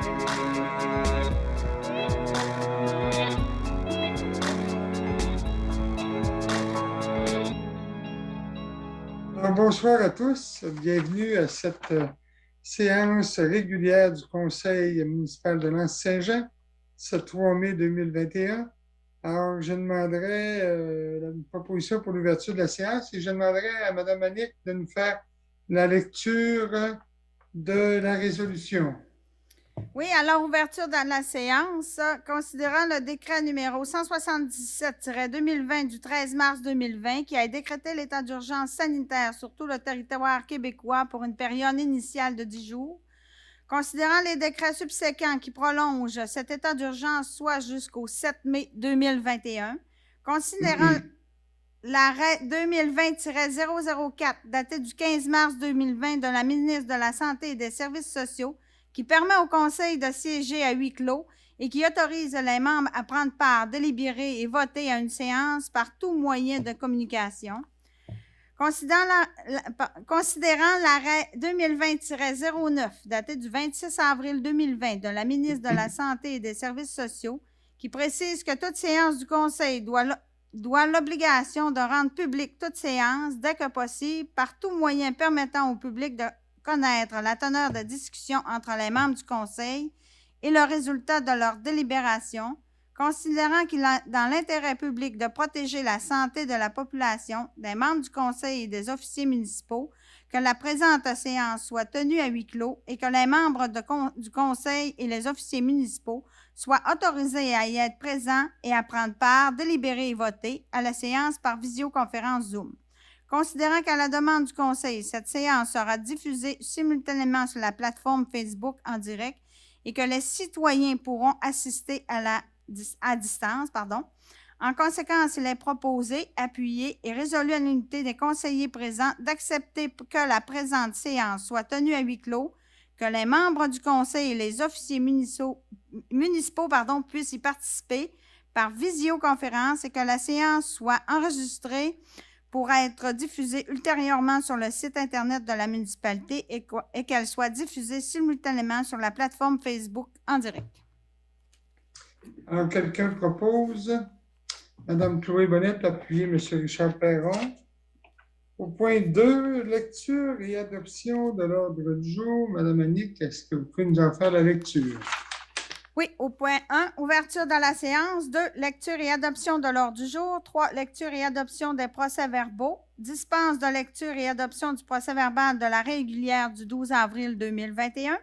Alors, bonsoir à tous. Bienvenue à cette séance régulière du Conseil municipal de L'Anse-Saint-Jean, ce 3 mai 2021. Alors, je demanderai une proposition pour l'ouverture de la séance et je demanderai à Mme Annick de nous faire la lecture de la résolution. Oui, alors, ouverture de la séance. Considérant le décret numéro 177-2020 du 13 mars 2020 qui a décrété l'état d'urgence sanitaire sur tout le territoire québécois pour une période initiale de 10 jours, considérant les décrets subséquents qui prolongent cet état d'urgence soit jusqu'au 7 mai 2021, considérant l'arrêt 2020-004 daté du 15 mars 2020 de la ministre de la Santé et des Services sociaux qui permet au Conseil de siéger à huis clos et qui autorise les membres à prendre part, délibérer et voter à une séance par tout moyen de communication. Considérant l'arrêt 2020-09 daté du 26 avril 2020 de la ministre de la Santé et des Services sociaux qui précise que toute séance du Conseil doit l'obligation de rendre publique toute séance dès que possible par tout moyen permettant au public de connaître la teneur de discussion entre les membres du Conseil et le résultat de leur délibération, considérant qu'il est dans l'intérêt public de protéger la santé de la population, des membres du Conseil et des officiers municipaux, que la présente séance soit tenue à huis clos et que les membres du Conseil et les officiers municipaux soient autorisés à y être présents et à prendre part, délibérer et voter à la séance par visioconférence Zoom. Considérant qu'à la demande du Conseil, cette séance sera diffusée simultanément sur la plateforme Facebook en direct et que les citoyens pourront assister à distance. En conséquence, il est proposé, appuyé et résolu à l'unité des conseillers présents d'accepter que la présente séance soit tenue à huis clos, que les membres du Conseil et les officiers municipaux puissent y participer par visioconférence et que la séance soit enregistrée pour être diffusée ultérieurement sur le site Internet de la municipalité et qu'elle soit diffusée simultanément sur la plateforme Facebook en direct. Alors, quelqu'un propose? Mme Chloé Bonnet, appuyée M. Richard Perron. Au point 2, lecture et adoption de l'ordre du jour. Mme Annick, est-ce que vous pouvez nous en faire la lecture? Oui, au point 1, ouverture de la séance. 2, lecture et adoption de l'ordre du jour. 3, lecture et adoption des procès-verbaux. Dispense de lecture et adoption du procès-verbal de la régulière du 12 avril 2021.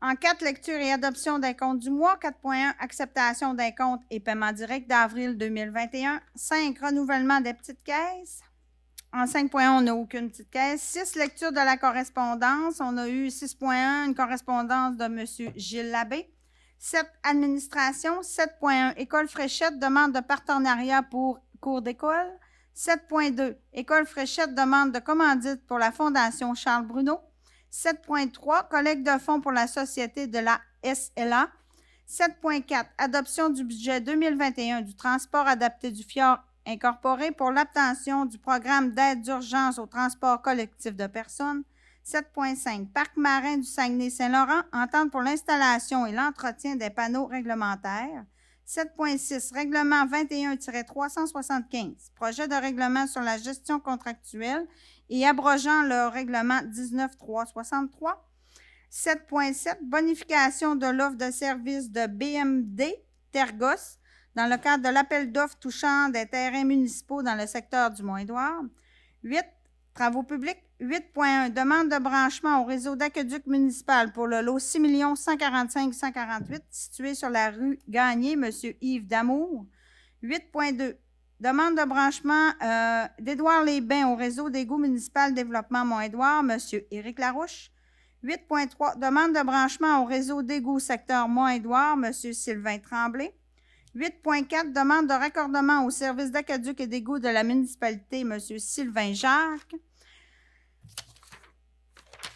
En 4, lecture et adoption des comptes du mois. 4.1, acceptation des comptes et paiement direct d'avril 2021. 5, renouvellement des petites caisses. En 5.1, on n'a aucune petite caisse. 6, lecture de la correspondance. On a eu 6.1, une correspondance de M. Gilles Labbé. 7, administration. 7.1, École Fréchette, demande de partenariat pour cours d'école. 7.2, École Fréchette, demande de commandite pour la Fondation Charles Bruno. 7.3, collecte de fonds pour la Société de la SLA. 7.4, adoption du budget 2021 du transport adapté du Fjord incorporé pour l'obtention du programme d'aide d'urgence au transport collectif de personnes. 7.5, Parc marin du Saguenay-Saint-Laurent, entente pour l'installation et l'entretien des panneaux réglementaires. 7.6, Règlement 21-375, projet de règlement sur la gestion contractuelle et abrogeant le règlement 19-363. 7.7, bonification de l'offre de services de BMD Tergos dans le cadre de l'appel d'offres touchant des terrains municipaux dans le secteur du Mont-Édouard. 8, travaux publics. 8.1, demande de branchement au réseau d'aqueduc municipal pour le lot 6 145 148 situé sur la rue Gagné, M. Yves Damour. 8.2, demande de branchement d'Édouard-les-Bains au réseau d'égouts municipal développement Mont-Édouard, M. Éric Larouche. 8.3, demande de branchement au réseau d'égouts secteur Mont-Édouard, M. Sylvain Tremblay. 8.4, demande de raccordement au service d'aqueduc et d'égouts de la municipalité, M. Sylvain Jacques.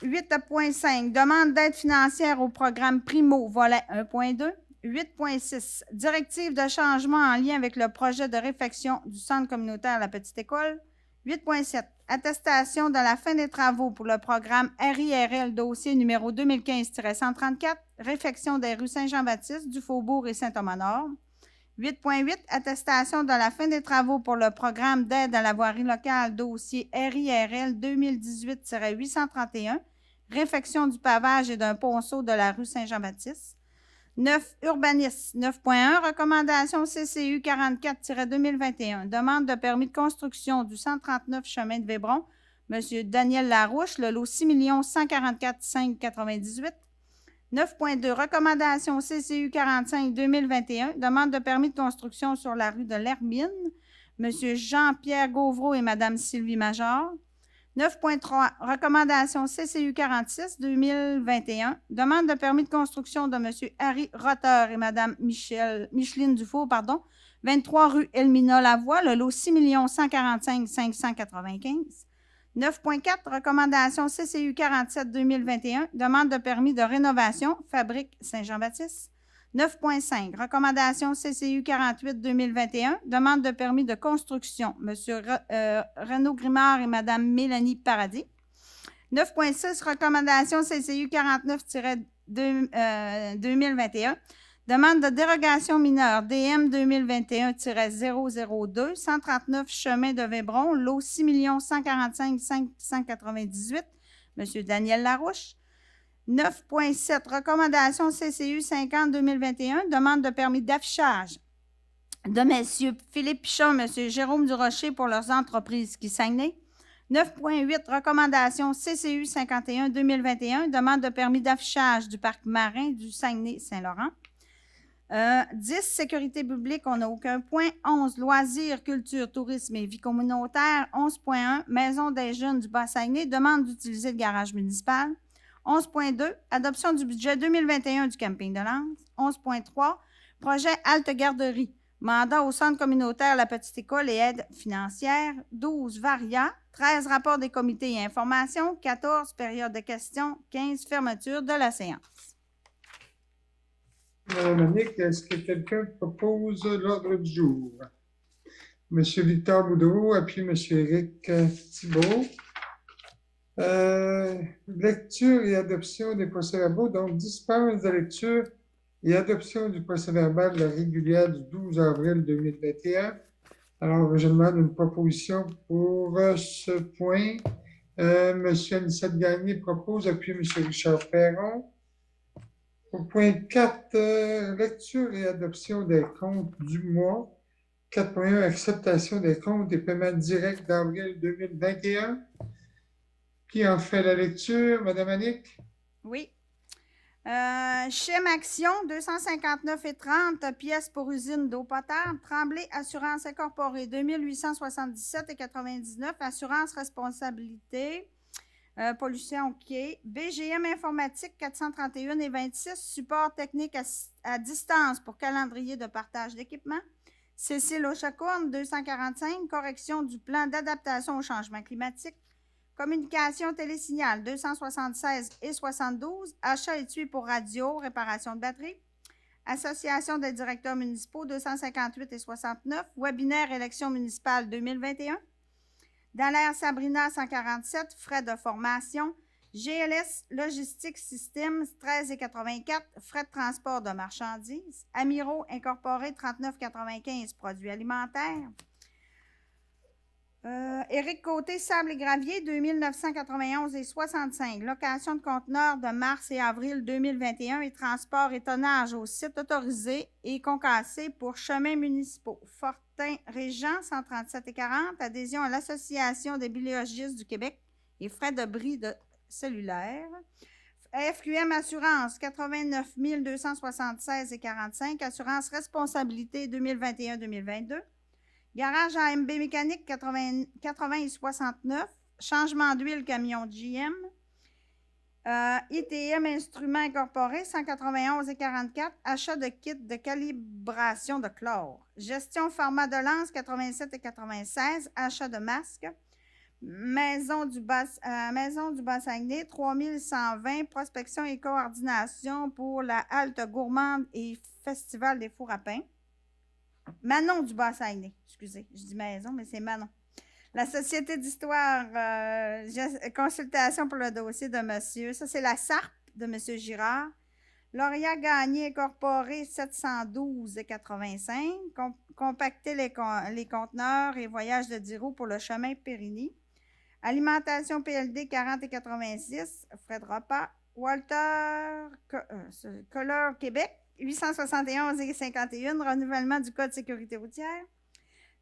8.5, demande d'aide financière au programme Primo, volet 1.2. 8.6, directive de changement en lien avec le projet de réfection du centre communautaire La Petite École. 8.7, attestation de la fin des travaux pour le programme RIRL dossier numéro 2015-134, réfection des rues Saint-Jean-Baptiste, du Faubourg et Saint-Thomas-Nord. 8.8, attestation de la fin des travaux pour le programme d'aide à la voirie locale dossier RIRL 2018-831, réfection du pavage et d'un ponceau de la rue Saint-Jean-Baptiste. 9. Urbanisme. 9.1. Recommandation CCU 44-2021. Demande de permis de construction du 139 chemin de Vébron. M. Daniel Larouche, le lot 6 144 598. 9.2. Recommandation CCU 45-2021. Demande de permis de construction sur la rue de l'Hermine. M. Jean-Pierre Gauvreau et Mme Sylvie Major. 9.3. Recommandation CCU 46-2021. Demande de permis de construction de M. Harry Rotter et Mme Micheline Dufour, 23 rue Elmina-Lavoie, le lot 6 145 595. 9.4. Recommandation CCU 47-2021. Demande de permis de rénovation, Fabrique Saint-Jean-Baptiste. 9.5. Recommandation CCU 48-2021. Demande de permis de construction, M. Renaud Grimard et Mme Mélanie Paradis. 9.6. Recommandation CCU 49-2021. Demande de dérogation mineure DM 2021-002, 139 chemin de Vébron, lot 6 145 598, M. Daniel Larouche. 9.7. Recommandation CCU 50-2021. Demande de permis d'affichage de M. Philippe Pichon et M. Jérôme Durocher pour leurs entreprises qui Saguenay. 9.8. Recommandation CCU 51-2021. Demande de permis d'affichage du parc marin du Saguenay-Saint-Laurent. 10. Sécurité publique, on n'a aucun point. 11. Loisirs, culture, tourisme et vie communautaire. 11.1. Maison des jeunes du Bas-Saguenay. Demande d'utiliser le garage municipal. 11.2. Adoption du budget 2021 du camping de Lens. 11.3. Projet Halte Garderie. Mandat au centre communautaire La Petite École et aide financière. 12. Varia. 13. Rapport des comités et informations. 14. Période de questions. 15. Fermeture de la séance. Madame Annick, est-ce que quelqu'un propose l'ordre du jour? M. Victor Boudreau, puis M. Éric Thibault. Lecture et adoption des procès-verbaux. Donc, dispense de lecture et adoption du procès-verbal de la régulière du 12 avril 2021. Alors, je demande une proposition pour ce point. M. Anicette Gagné propose, puis M. Richard Perron. Au point 4, lecture et adoption des comptes du mois. 4.1, acceptation des comptes et paiements directs d'avril 2021. Qui en fait la lecture, Mme Annick? Oui. Chem Action, 259,30 pièces pour usine d'eau potable. Tremblay Assurance Incorporée, 2877,99. Assurance responsabilité. Pollution, OK. BGM Informatique, 431,26. Support technique à distance pour calendrier de partage d'équipement. Cécile Auchacourne, 245. Correction du plan d'adaptation au changement climatique. Communication télésignal, 276 et 72. Achat et tuyaux pour radio, réparation de batterie. Association des directeurs municipaux, 258 et 69. Webinaire élection municipale 2021. Dallaire Sabrina, 147. Frais de formation. GLS Logistique Systems, 13,84. Frais de transport de marchandises. Amiro Incorporé, 39,95. Produits alimentaires. Éric Côté, Sable et Gravier, 2991 et 65. Location de conteneurs de mars et avril 2021 et transport et tonnage au site autorisé et concassé pour chemins municipaux. Fortin Régent, 137 et 40. Adhésion à l'Association des biologistes du Québec et frais de bris de cellulaire. FQM Assurance, 89 276 et 45. Assurance responsabilité 2021-2022. Garage AMB mécanique 80 et 69. Changement d'huile camion GM. ITM Instruments Incorporés 191 et 44. Achat de kit de calibration de chlore. Gestion Pharma de Lens 87 et 96. Achat de masques. Maison du Bas-Saguenay 3120. Prospection et coordination pour la halte gourmande et festival des fours à pain. Manon du Bas-Saguenay, excusez, je dis maison, mais c'est Manon. La Société d'histoire, consultation pour le dossier de monsieur. Ça, c'est la SARP de monsieur Girard. Lauréat Gagné Incorporé 712,85. Compacter les conteneurs et voyage de 10 roues pour le chemin Périgny. Alimentation PLD 40,86. Frais de repas. Walter Color Québec 871,51. Renouvellement du Code de sécurité routière.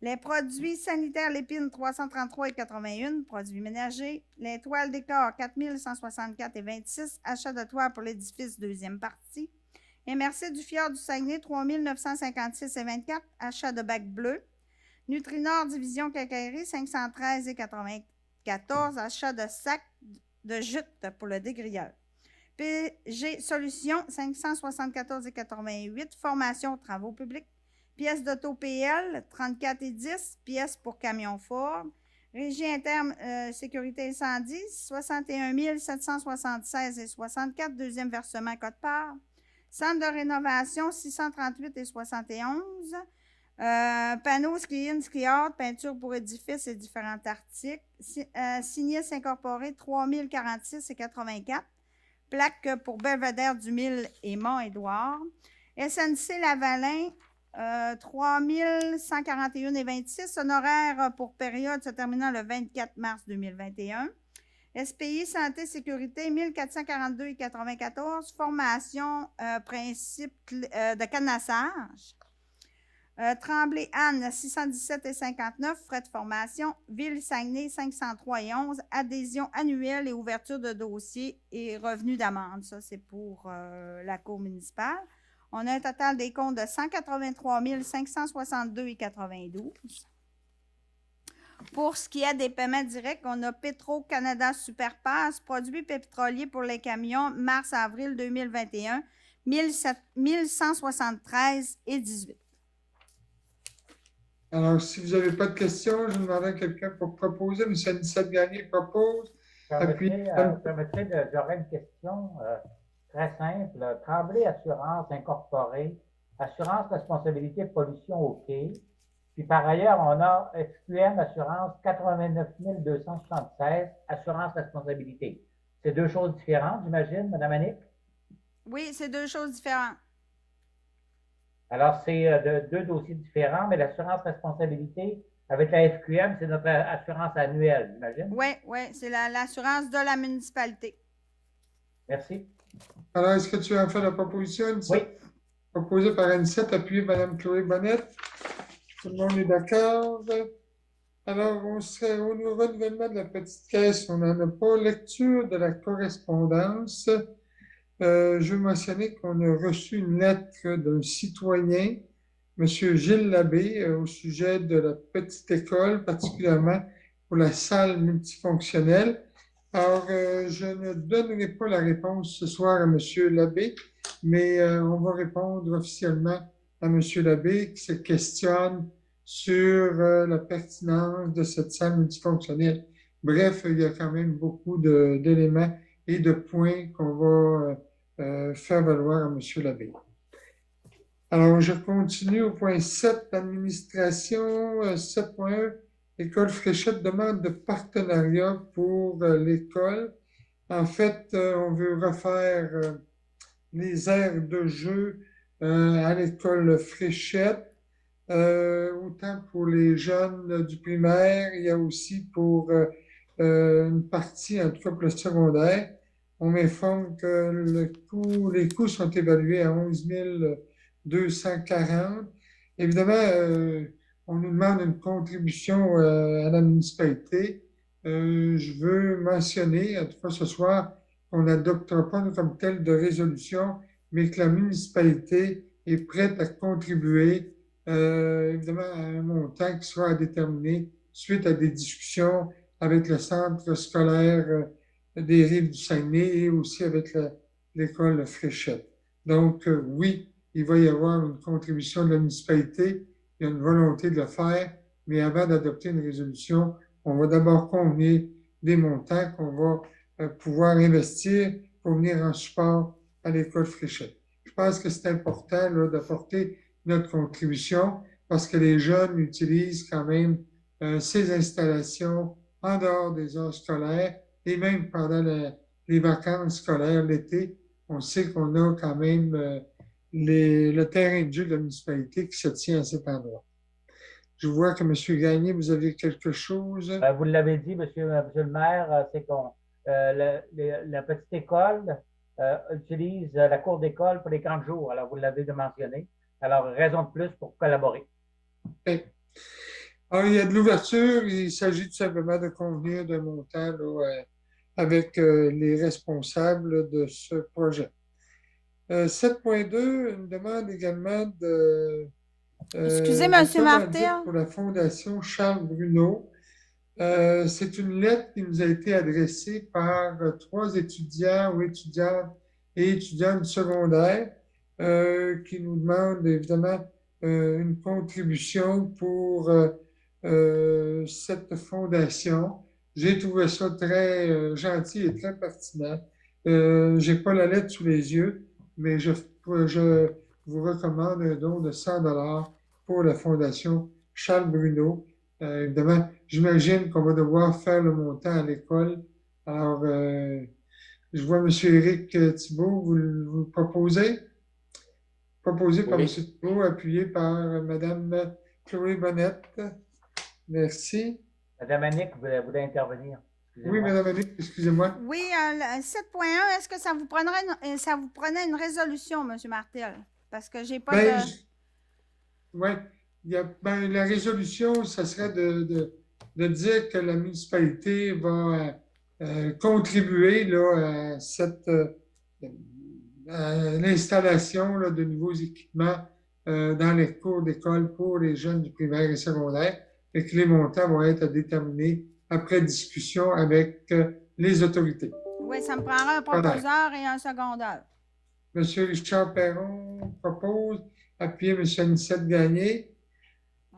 Les produits sanitaires Lépine 333,81. Produits ménagers. Les toiles décor 4164,26. Achat de toile pour l'édifice deuxième partie. MRC du Fjord du Saguenay 3956,24. Achat de bacs bleus. Nutrinor Division Quincaillerie 513,94. Achat de sacs de jute pour le dégrilleur. PG Solutions 574,88. Formation travaux publics. Pièces d'auto PL, 34,10. Pièces pour camion Ford. Régie interne sécurité incendie, 61 776,64. Deuxième versement quote-part. Centre de rénovation, 638,71. Panneaux ski-in, ski-out, peinture pour édifices et différents articles. Sinistre incorporé, 3046,84. Plaque pour Belvedere du Mille et Mont-Édouard. SNC Lavalin, 3141,26. Honoraire pour période se terminant le 24 mars 2021. SPI Santé Sécurité 1442,94. Formation principe de cadenassage. Tremblay Anne 617,59. Frais de formation. Ville Saguenay 503,11. Adhésion annuelle et ouverture de dossier et revenus d'amende. Ça, c'est pour la cour municipale. On a un total des comptes de 183 562,92. Pour ce qui est des paiements directs, on a Petro-Canada Superpass, produits pétroliers pour les camions, mars-avril 2021, 1173,18. Alors, si vous n'avez pas de questions, je demanderai à quelqu'un pour proposer. M. Anicet Gagné propose. J'aurais une question très simple. Tremblay Assurance Incorporée, assurance responsabilité pollution au quai. Puis par ailleurs, on a SQM Assurance 89 276, assurance responsabilité. C'est deux choses différentes, j'imagine, Mme Annick? Oui, c'est deux choses différentes. Alors, c'est deux dossiers différents, mais l'assurance responsabilité avec la FQM, c'est notre assurance annuelle, j'imagine? Oui, c'est l'assurance de la municipalité. Merci. Alors, est-ce que tu as fait la proposition, Anicet? Oui. Proposée par Anicet, appuyée par Mme Chloé Bonnette. Tout le monde est d'accord. Alors, on serait au renouvellement de la petite caisse. On n'en a pas. Lecture de la correspondance. Je veux mentionner qu'on a reçu une lettre d'un citoyen, M. Gilles Labbé, au sujet de la petite école, particulièrement pour la salle multifonctionnelle. Alors, je ne donnerai pas la réponse ce soir à M. Labbé, mais on va répondre officiellement à M. Labbé qui se questionne sur la pertinence de cette salle multifonctionnelle. Bref, il y a quand même beaucoup d'éléments et de points qu'on va faire valoir à M. Labbé. Alors, je continue au point 7, administration 7.1. École Fréchette demande de partenariat pour l'école. En fait, on veut refaire les aires de jeu à l'école Fréchette, autant pour les jeunes du primaire, il y a aussi pour une partie, en tout cas pour le secondaire. On m'informe que les coûts sont évalués à 11 240. Évidemment, on nous demande une contribution à la municipalité. Je veux mentionner, en tout cas ce soir, qu'on n'adoptera pas comme tel de résolution, mais que la municipalité est prête à contribuer, évidemment, à un montant qui sera déterminé suite à des discussions avec le centre scolaire des Rives du Saguenay et aussi avec l'école Fréchette. Donc, oui, il va y avoir une contribution de la municipalité, il y a une volonté de le faire, mais avant d'adopter une résolution, on va d'abord convenir des montants qu'on va pouvoir investir pour venir en support à l'école Fréchette. Je pense que c'est important d'apporter notre contribution parce que les jeunes utilisent quand même ces installations en dehors des heures scolaires et même pendant les vacances scolaires l'été. On sait qu'on a quand même le terrain de jeu de la municipalité qui se tient à cet endroit. Je vois que M. Gagné, vous avez quelque chose. Vous l'avez dit, monsieur le maire, c'est qu'on la petite école utilise la cour d'école pour les 40 jours. Alors, vous l'avez mentionné. Alors, raison de plus pour collaborer. Okay. Alors, il y a de l'ouverture. Il s'agit tout simplement de convenir d'un montant là, avec les responsables de ce projet. 7.2, une demande également de Excusez, M. Martel. pour la Fondation Charles Bruno. C'est une lettre qui nous a été adressée par 3 étudiants ou étudiantes et étudiants du secondaire qui nous demandent évidemment une contribution pour cette fondation. J'ai trouvé ça très gentil et très pertinent. J'ai pas la lettre sous les yeux, mais je vous recommande un don de 100 $ pour la Fondation Charles Bruno. Évidemment, j'imagine qu'on va devoir faire le montant à l'école. Alors, je vois M. Éric Thibault, vous proposez? Proposé par M. Thibault, appuyé par Mme Chloé Bonnette. Merci. Mme Annick voulait intervenir. Oui, Mme Annick, excusez-moi. Oui, 7.1, est-ce que ça vous prenait une résolution, M. Martel? Parce que j'ai pas de... Oui, la résolution, ça serait de dire que la municipalité va contribuer là, à l'installation de nouveaux équipements dans les cours d'école pour les jeunes du primaire et secondaire et que les montants vont être déterminés après discussion avec les autorités. Oui, ça me prendra un proposeur et un secondaire. M. Richard Perron propose, appuyé M. Anicette Gagné.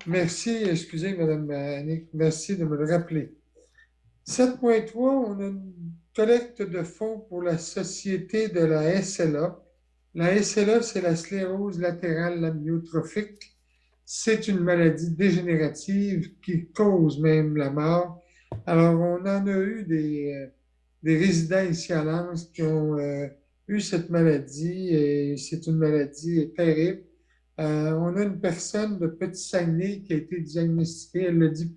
Merci, excusez, Mme Annick, merci de me le rappeler. 7.3, on a une collecte de fonds pour la société de la SLA. La SLA, c'est la sclérose latérale amyotrophique. C'est une maladie dégénérative qui cause même la mort. Alors, on en a eu des résidents ici à Lens qui ont eu cette maladie et c'est une maladie terrible. On a une personne de Petit-Saguenay qui a été diagnostiquée, elle le dit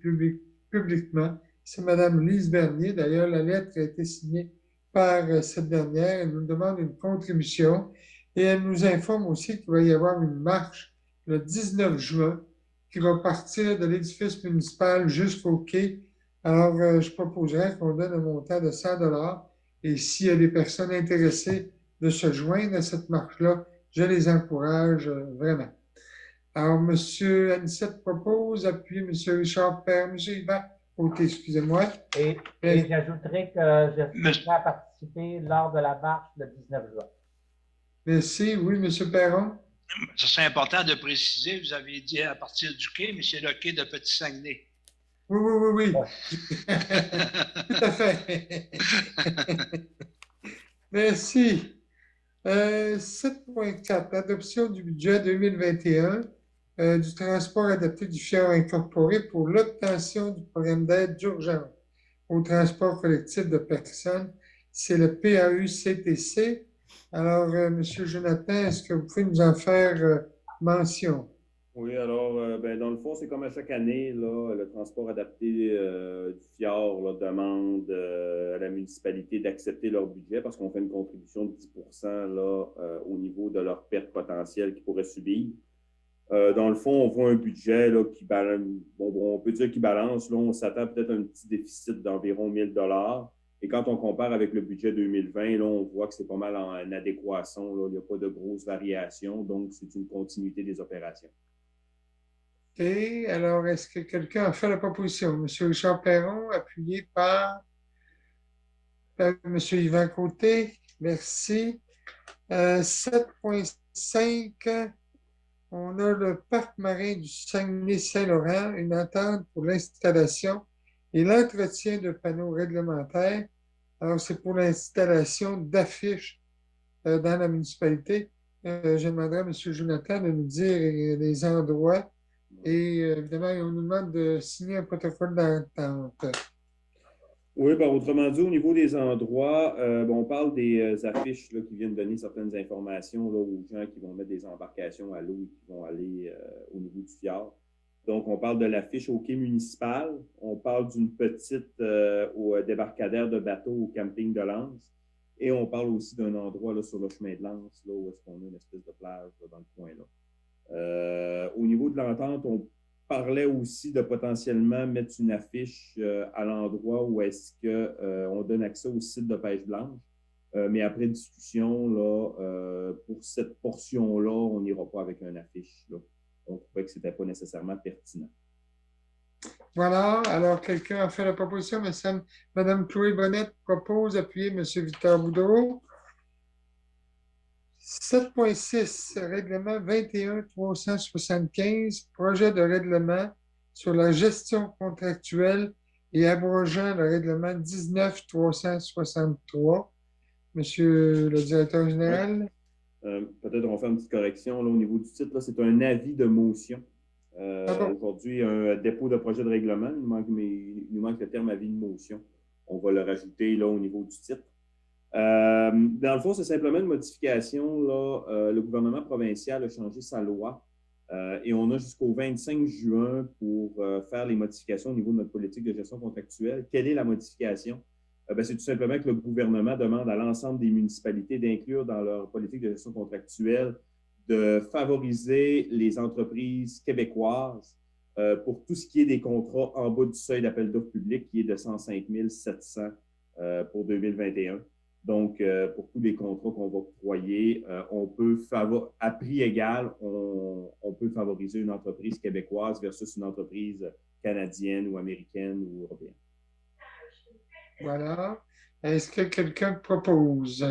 publiquement, c'est Mme Lise Bernier. D'ailleurs, la lettre a été signée par cette dernière. Elle nous demande une contribution et elle nous informe aussi qu'il va y avoir une marche le 19 juin qui va partir de l'édifice municipal jusqu'au quai. Alors, je proposerais qu'on donne un montant de 100 $ et s'il y a des personnes intéressées de se joindre à cette marche-là, je les encourage vraiment. Alors, M. Anicette propose, appuyé M. Richard Père, M. Yvan Côté, excusez-moi. Et j'ajouterai que je suis prêt à participer lors de la marche le 19 juin. Merci. Oui, M. Perron. Ce serait important de préciser, vous avez dit à partir du quai, mais c'est le quai de Petit-Saguenay. Oui. Tout à fait. Merci. 7.4, adoption du budget 2021 du transport adapté du FIOR incorporé pour l'obtention du programme d'aide d'urgence au transport collectif de personnes. C'est le PAU-CTC. Alors, M. Jonathan, est-ce que vous pouvez nous en faire mention? Oui, alors, dans le fond, c'est comme à chaque année, là, le transport adapté du FIOR là, demande à la municipalité d'accepter leur budget parce qu'on fait une contribution de 10% là, au niveau de leur perte potentielle qu'ils pourraient subir. Dans le fond, on voit un budget là, qui balance, on peut dire qu'il balance. Là, on s'attend peut-être à un petit déficit d'environ 1 000 $. Et quand on compare avec le budget 2020, là, on voit que c'est pas mal en adéquation. Là, il n'y a pas de grosses variations, donc c'est une continuité des opérations. OK. Alors, est-ce que quelqu'un a fait la proposition? M. Richard Perron, appuyé par M. Yvan Côté. Merci. 7.5, on a le parc marin du Saguenay-Saint-Laurent, une entente pour l'installation et l'entretien de panneaux réglementaires. Alors, c'est pour l'installation d'affiches dans la municipalité. Je demanderai à M. Jonathan de nous dire les endroits Et évidemment, on nous demande de signer un protocole d'entente. Oui, ben, autrement dit, au niveau des endroits, bon, on parle des affiches là, qui viennent donner certaines informations là, aux gens qui vont mettre des embarcations à l'eau et qui vont aller au niveau du fjord. Donc, on parle de l'affiche au quai municipal, on parle d'une petite au débarcadère de bateaux au camping de Lens, et on parle aussi d'un endroit là, sur le chemin de Lens, là, où est-ce qu'on a une espèce de plage là, dans le coin là. Au niveau de l'entente, on parlait aussi de potentiellement mettre une affiche à l'endroit où est-ce qu'on donne accès au site de pêche blanche. Mais après discussion, là, pour cette portion-là, on n'ira pas avec une affiche. Là. On trouvait que ce n'était pas nécessairement pertinent. Voilà, alors quelqu'un a fait la proposition, Mme Chloé Bonnet propose appuyer M. Victor Boudreau. 7.6, règlement 21-375, projet de règlement sur la gestion contractuelle et abrogeant le règlement 19-363. Monsieur le directeur général. Peut-être on va faire une petite correction là, au niveau du titre. C'est un avis de motion. Aujourd'hui, un dépôt de projet de règlement. Il nous manque le terme avis de motion. On va le rajouter là, au niveau du titre. Dans le fond, c'est simplement une modification. Là, le gouvernement provincial a changé sa loi et on a jusqu'au 25 juin pour faire les modifications au niveau de notre politique de gestion contractuelle. Quelle est la modification? C'est tout simplement que le gouvernement demande à l'ensemble des municipalités d'inclure dans leur politique de gestion contractuelle de favoriser les entreprises québécoises pour tout ce qui est des contrats en bas du seuil d'appel d'offres public qui est de 105 700 pour 2021. Donc, pour tous les contrats qu'on va octroyer, on peut à prix égal, on peut favoriser une entreprise québécoise versus une entreprise canadienne ou américaine ou européenne. Voilà. Est-ce que quelqu'un propose?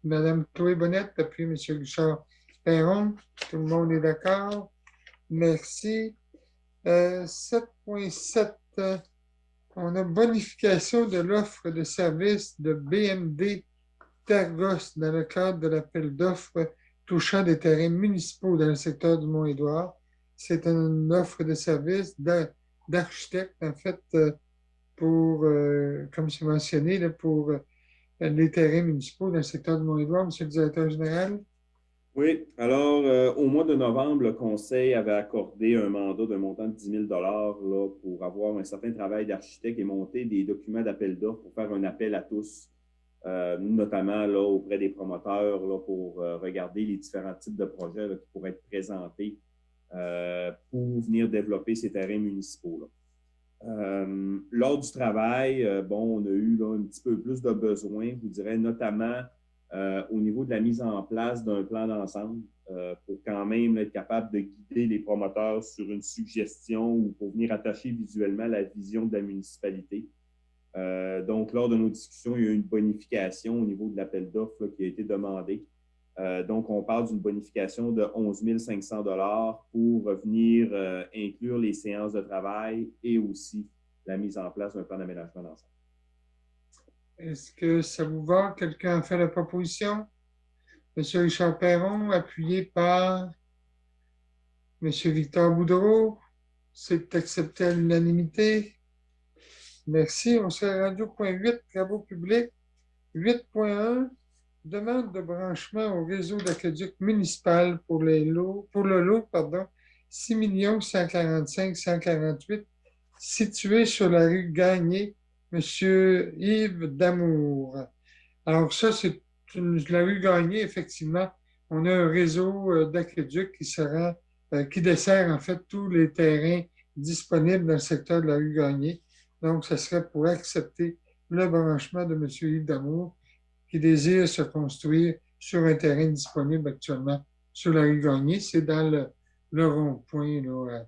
Madame Chloé Bonnet, puis M. Richard Perron. Tout le monde est d'accord? Merci. 7.7. On a bonification de l'offre de service de BMD Tergos dans le cadre de l'appel d'offres touchant des terrains municipaux dans le secteur du Mont-Édouard. C'est une offre de service d'architecte, en fait, pour, comme c'est mentionné, là, pour les terrains municipaux dans le secteur du Mont-Édouard. Monsieur le directeur général. Oui, alors au mois de novembre, le Conseil avait accordé un mandat d'un montant de 10 000 là, pour avoir un certain travail d'architecte et monter des documents d'appel d'offres pour faire un appel à tous, notamment là, auprès des promoteurs là, pour regarder les différents types de projets là, qui pourraient être présentés pour venir développer ces terrains municipaux. Là. Lors du travail, on a eu là, un petit peu plus de besoins, je vous dirais, notamment au niveau de la mise en place d'un plan d'ensemble pour quand même être capable de guider les promoteurs sur une suggestion ou pour venir attacher visuellement la vision de la municipalité. Donc, lors de nos discussions, il y a eu une bonification au niveau de l'appel d'offres qui a été demandé. Donc, on parle d'une bonification de 11 500 $ pour venir inclure les séances de travail et aussi la mise en place d'un plan d'aménagement d'ensemble. Est-ce que ça vous va? Quelqu'un a fait la proposition? Monsieur Richard Perron, appuyé par Monsieur Victor Boudreau. C'est accepté à l'unanimité. Merci. On s'est rendu au point 8, travaux publics. 8.1, demande de branchement au réseau d'aqueduc municipal pour le lot, 6 145 148, situé sur la rue Gagné, Monsieur Yves Damour. Alors ça, c'est la rue Gagné, effectivement. On a un réseau d'aqueduc qui dessert en fait tous les terrains disponibles dans le secteur de la rue Gagné. Donc, ce serait pour accepter le branchement de M. Yves Damour qui désire se construire sur un terrain disponible actuellement sur la rue Gagné. C'est dans le rond-point. Là.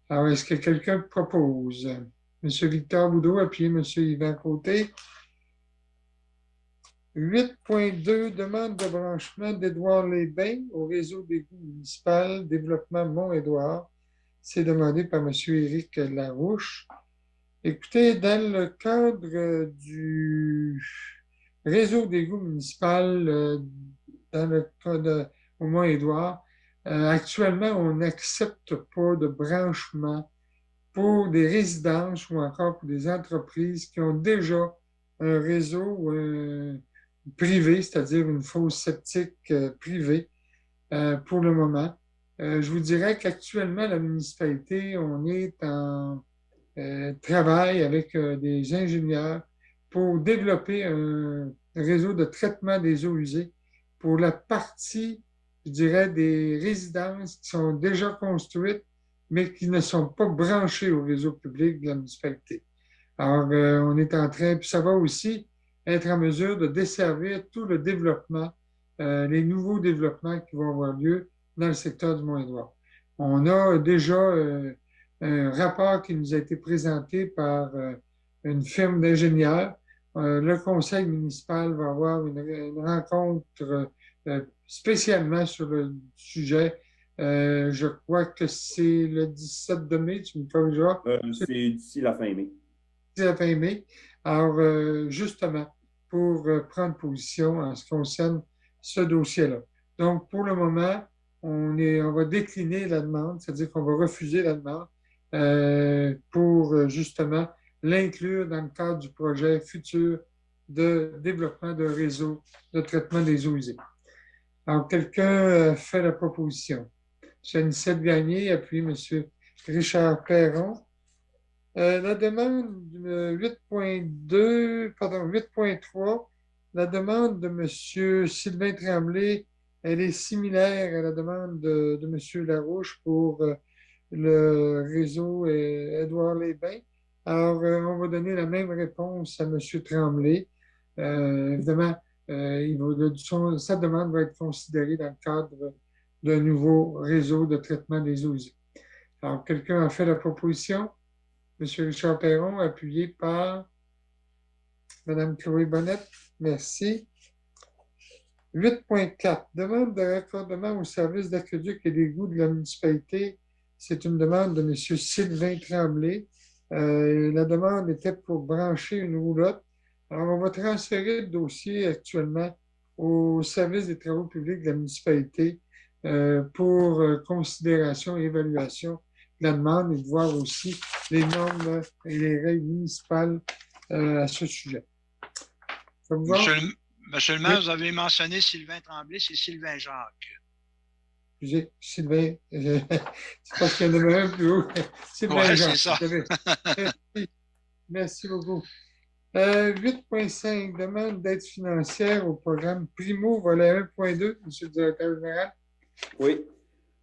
Alors, est-ce que quelqu'un propose? M. Victor Boudreau, appuyé M. Yvan Côté. 8.2, demande de branchement d'Édouard Lesbains au réseau d'égouts municipal développement Mont-Édouard. C'est demandé par M. Éric Larouche. Écoutez, dans le cadre du réseau d'égouts municipal au Mont-Édouard, Actuellement, on n'accepte pas de branchement pour des résidences ou encore pour des entreprises qui ont déjà un réseau privé, c'est-à-dire une fosse septique privée pour le moment. Je vous dirais qu'actuellement, la municipalité, on est en travail avec des ingénieurs pour développer un réseau de traitement des eaux usées pour la partie, je dirais, des résidences qui sont déjà construites, mais qui ne sont pas branchées au réseau public de la municipalité. Alors, on est en train, puis ça va aussi être en mesure de desservir tout le développement, les nouveaux développements qui vont avoir lieu dans le secteur du Mont-Édouard. On a déjà un rapport qui nous a été présenté par une firme d'ingénieurs. Le conseil municipal va avoir une rencontre spécialement sur le sujet. Je crois que c'est le 17 de mai, tu me corrigeras. C'est d'ici la fin mai. D'ici la fin mai. Alors, justement, pour prendre position en ce qui concerne ce dossier-là. Donc, pour le moment, on va décliner la demande, c'est-à-dire qu'on va refuser la demande pour justement l'inclure dans le cadre du projet futur de développement de réseau de traitement des eaux usées. Alors, quelqu'un fait la proposition. M. Anicette Gagné, appuie M. Richard Perron. La demande 8.3, la demande de M. Sylvain Tremblay, elle est similaire à la demande de M. Larouche pour le réseau Édouard-les-Bains. Alors, on va donner la même réponse à M. Tremblay. Évidemment, sa demande va être considérée dans le cadre d'un nouveau réseau de traitement des eaux usées. Alors, quelqu'un a fait la proposition? M. Richard Perron, appuyé par Mme Chloé Bonnette. Merci. 8.4, demande de raccordement au service d'aqueduc et d'égouts de la municipalité. C'est une demande de M. Sylvain Tremblay. La demande était pour brancher une roulotte. Alors, on va transférer le dossier actuellement au service des travaux publics de la municipalité pour considération et évaluation de la demande et de voir aussi les normes et les règles municipales à ce sujet. Ça vous va? Monsieur le maire, vous avez mentionné Sylvain Tremblay, c'est Sylvain Jacques. Excusez, Sylvain, c'est parce qu'il y en avait un plus haut. Sylvain Jacques. C'est ça. Merci beaucoup. 8.5, demande d'aide financière au programme Primo, volet 1.2, M. le directeur général. Oui.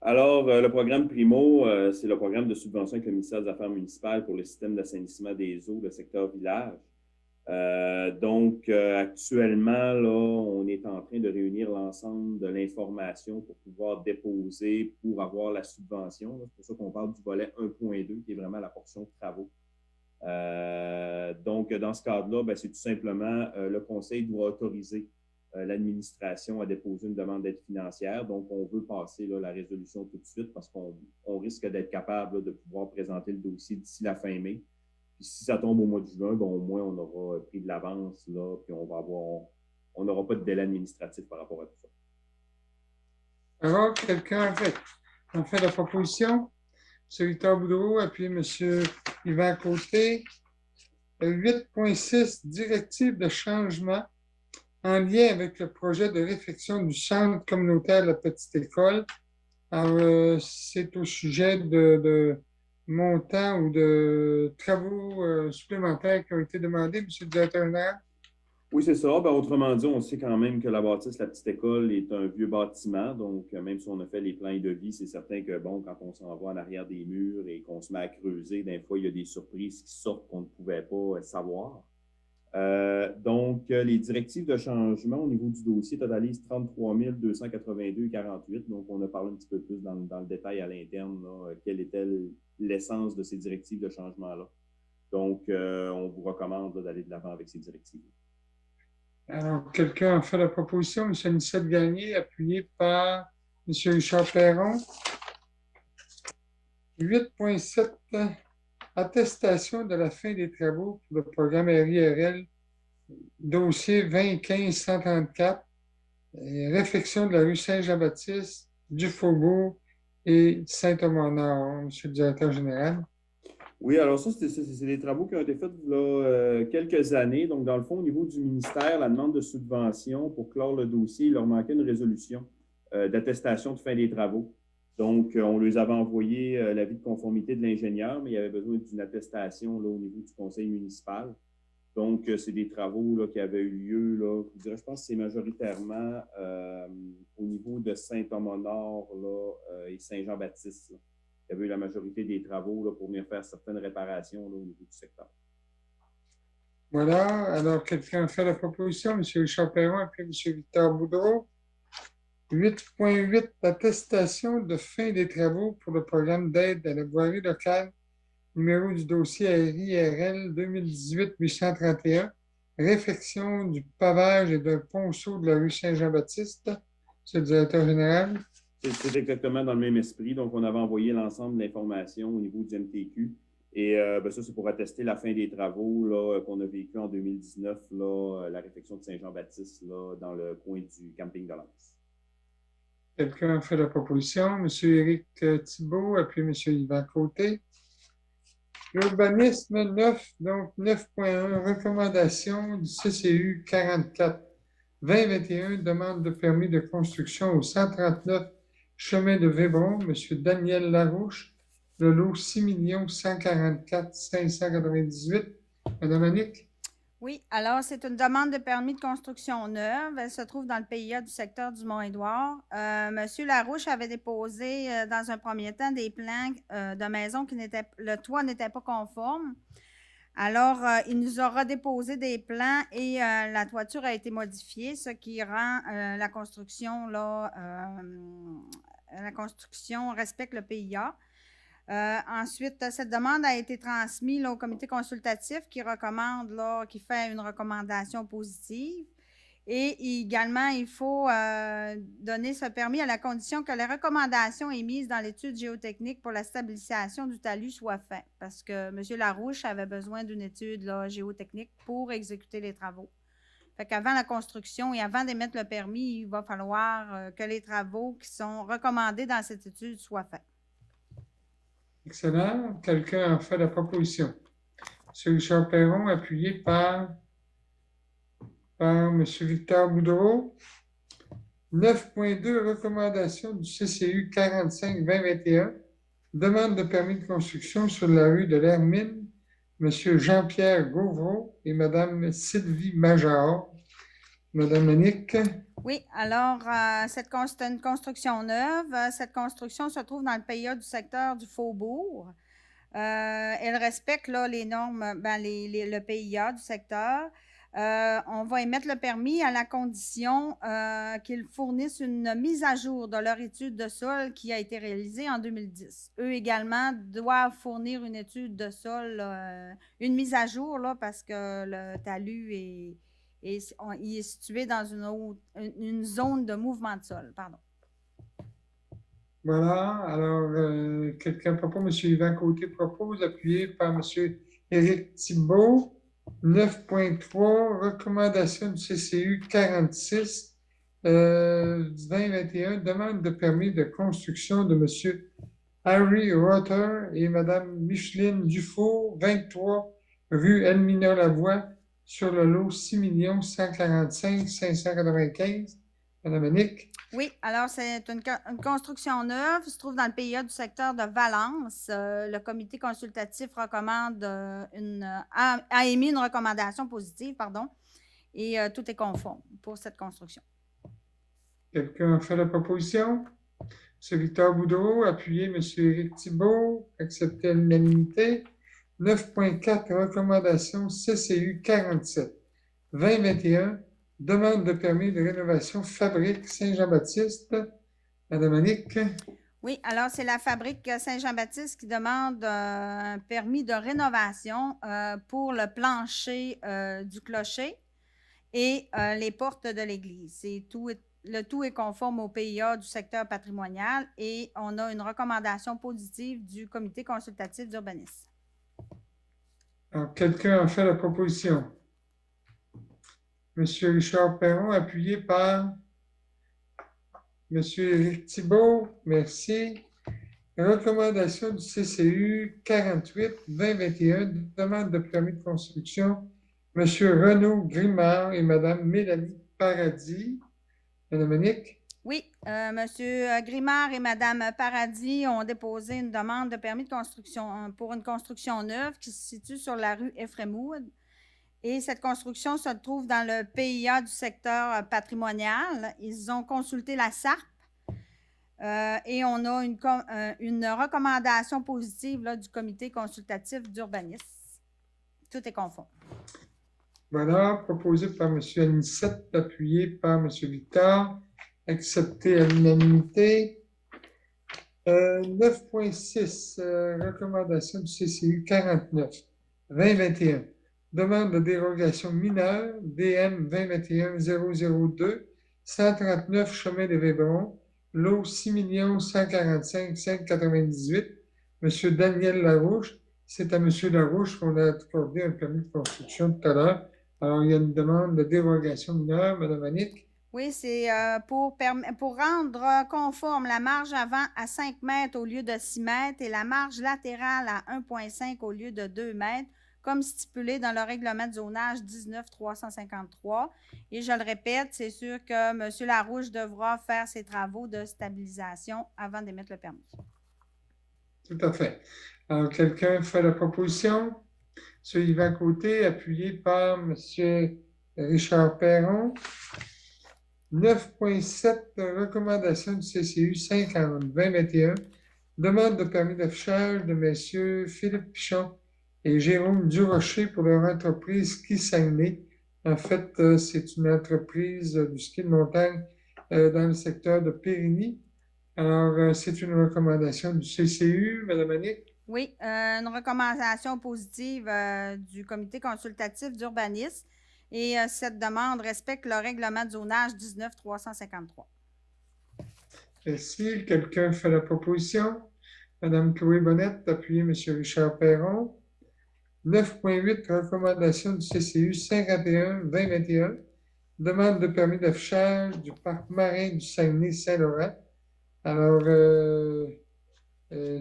Alors, le programme Primo, c'est le programme de subvention avec le ministère des Affaires municipales pour le système d'assainissement des eaux, le secteur village. Actuellement, là, on est en train de réunir l'ensemble de l'information pour pouvoir déposer, pour avoir la subvention. C'est pour ça qu'on parle du volet 1.2, qui est vraiment la portion travaux. Dans ce cadre-là, c'est tout simplement le conseil doit autoriser l'administration à déposer une demande d'aide financière. Donc, on veut passer la résolution tout de suite parce qu'on risque d'être capable de pouvoir présenter le dossier d'ici la fin mai. Puis si ça tombe au mois de juin, au moins, on aura pris de l'avance, puis on n'aura pas de délai administratif par rapport à tout ça. Alors, quelqu'un a fait la proposition? M. Victor Boudreau, appuyé M. Yvan Côté. 8.6, directive de changement en lien avec le projet de réfection du centre communautaire de la petite école. Alors, c'est au sujet de montants ou de travaux supplémentaires qui ont été demandés, M. le directeur général. Oui, c'est ça. Autrement dit, on sait quand même que la bâtisse, la petite école, est un vieux bâtiment. Donc, même si on a fait les plans de vie, c'est certain que, quand on s'en va en arrière des murs et qu'on se met à creuser, des fois, il y a des surprises qui sortent qu'on ne pouvait pas savoir. Les directives de changement au niveau du dossier totalisent 33 282,48. Donc, on a parlé un petit peu plus dans le détail à l'interne, quelle était l'essence de ces directives de changement-là. Donc, on vous recommande d'aller de l'avant avec ces directives. Alors, quelqu'un a fait la proposition, M. Anicette Gagné, appuyé par M. Richard Perron. 8.7, attestation de la fin des travaux pour le programme RIRL, dossier 2015-134, réfection de la rue Saint-Jean-Baptiste du Faubourg et Saint-Thomas-Nord, Monsieur le directeur général. Oui, alors ça, c'est des travaux qui ont été faits là, quelques années. Donc, dans le fond, au niveau du ministère, la demande de subvention pour clore le dossier, il leur manquait une résolution d'attestation de fin des travaux. Donc, on les avait envoyé l'avis de conformité de l'ingénieur, mais il y avait besoin d'une attestation là, au niveau du conseil municipal. Donc, c'est des travaux là, qui avaient eu lieu, là, je pense que c'est majoritairement au niveau de Saint-Thomas-Nord et Saint-Jean-Baptiste. Il y avait eu la majorité des travaux là, pour venir faire certaines réparations là, au niveau du secteur. Voilà. Alors, quelqu'un a fait la proposition, M. Richard Perron et puis M. Victor Boudreau. 8.8, attestation de fin des travaux pour le programme d'aide à la voirie locale, numéro du dossier RIRL 2018-831, réfection du pavage et d'un ponceau de la rue Saint-Jean-Baptiste. C'est le directeur général. C'est exactement dans le même esprit. Donc, on avait envoyé l'ensemble de l'information au niveau du MTQ. Et ça, c'est pour attester la fin des travaux qu'on a vécu en 2019, la réfection de Saint-Jean-Baptiste dans le coin du camping de Lens. Quelqu'un a fait la proposition. M. Éric Thibault, puis M. Yvan Côté. L'urbanisme 9, donc 9.1, recommandation du CCU 44-2021, demande de permis de construction au 139 chemin de Vébron, M. Daniel Larouche, le lot 6 144 598. Madame Annick? Oui, alors c'est une demande de permis de construction neuve. Elle se trouve dans le PIA du secteur du Mont-Édouard. Monsieur Larouche avait déposé dans un premier temps des plans de maison le toit n'était pas conforme. Alors, il nous aura déposé des plans et la toiture a été modifiée, ce qui rend la construction respecte le PIA. Ensuite, cette demande a été transmise au comité consultatif qui fait une recommandation positive. Et également, il faut donner ce permis à la condition que les recommandations émises dans l'étude géotechnique pour la stabilisation du talus soient faites. Parce que M. Larouche avait besoin d'une étude géotechnique pour exécuter les travaux. Fait qu'avant la construction et avant d'émettre le permis, il va falloir que les travaux qui sont recommandés dans cette étude soient faits. Excellent. Quelqu'un a fait la proposition. M. Richard Perron, appuyé par M. Victor Boudreau. 9.2, recommandation du CCU 45-2021, demande de permis de construction sur la rue de l'Hermine, M. Jean-Pierre Gauvreau et Mme Sylvie Major. Madame Annick? Oui, alors, c'est une construction neuve. Cette construction se trouve dans le PIA du secteur du Faubourg. Elle respecte les normes, le PIA du secteur. On va émettre le permis à la condition qu'ils fournissent une mise à jour de leur étude de sol qui a été réalisée en 2010. Eux également doivent fournir une étude de sol, une mise à jour parce que le talus il est situé dans une zone de mouvement de sol. Pardon. Voilà. Alors, quelqu'un propose, M. Yvan Côté propose, appuyé par M. Éric Thibault. 9.3, recommandation du CCU 46 2021, demande de permis de construction de M. Harry Rotter et Mme Micheline Dufour, 23 rue Elmina-Lavoie, sur le lot 6 145 595. Madame Annick? Oui, alors c'est une construction neuve, se trouve dans le PIA du secteur de Valence. Le comité consultatif recommande a émis une recommandation positive, et tout est conforme pour cette construction. Quelqu'un a fait la proposition? M. Victor Boudreau, appuyé M. Éric Thibault, accepté à l'unanimité. 9.4, recommandation CCU 47 2021, demande de permis de rénovation fabrique Saint-Jean-Baptiste. Madame Annick? Oui, alors c'est la fabrique Saint-Jean-Baptiste qui demande un permis de rénovation pour le plancher du clocher et les portes de l'église. Le tout est conforme au PIA du secteur patrimonial et on a une recommandation positive du comité consultatif d'urbanisme. Alors, quelqu'un a fait la proposition. M. Richard Perron, appuyé par Monsieur Éric Thibault, merci. Recommandation du CCU 48-2021, demande de permis de construction. Monsieur Renaud Grimard et Madame Mélanie Paradis. Madame Monique? Oui, Monsieur Grimard et Madame Paradis ont déposé une demande de permis de construction pour une construction neuve qui se situe sur la rue Ephraimoud. Et cette construction se trouve dans le PIA du secteur patrimonial. Ils ont consulté la SARP et on a une recommandation positive là, du comité consultatif d'urbanisme. Tout est conforme. Voilà, proposé par M. Anissette, appuyé par M. Victor, accepté à l'unanimité. 9.6, recommandation du CCU 49-2021. Demande de dérogation mineure, DM 2021-002, 139 chemin des Vébrons, lot 6 145 598. M. Daniel Larouche. C'est à M. Larouche qu'on a accordé un permis de construction tout à l'heure. Alors, il y a une demande de dérogation mineure, Mme Annick. Oui, c'est pour rendre conforme la marge avant à 5 mètres au lieu de 6 mètres et la marge latérale à 1,5 au lieu de 2 mètres, comme stipulé dans le règlement de zonage 19-353. Et je le répète, c'est sûr que M. Larouche devra faire ses travaux de stabilisation avant d'émettre le permis. Tout à fait. Alors, quelqu'un fait la proposition? M. Yvan Côté, appuyé par M. Richard Perron. 9.7, recommandation du CCU 50-2021, demande de permis d'affichage de M. Philippe Pichon et Jérôme Durocher pour leur entreprise Ski Saguenay. En fait, c'est une entreprise du ski de montagne dans le secteur de Périgny. Alors, c'est une recommandation du CCU, Mme Annick? Oui, une recommandation positive du comité consultatif d'urbanisme. Et cette demande respecte le règlement de zonage 19-353. Merci. Quelqu'un fait la proposition? Mme Chloé Bonnette, appuyé M. Richard Perron. 9.8, recommandation du CCU 51-2021, demande de permis d'affichage du parc marin du Saguenay-Saint-Laurent. Alors,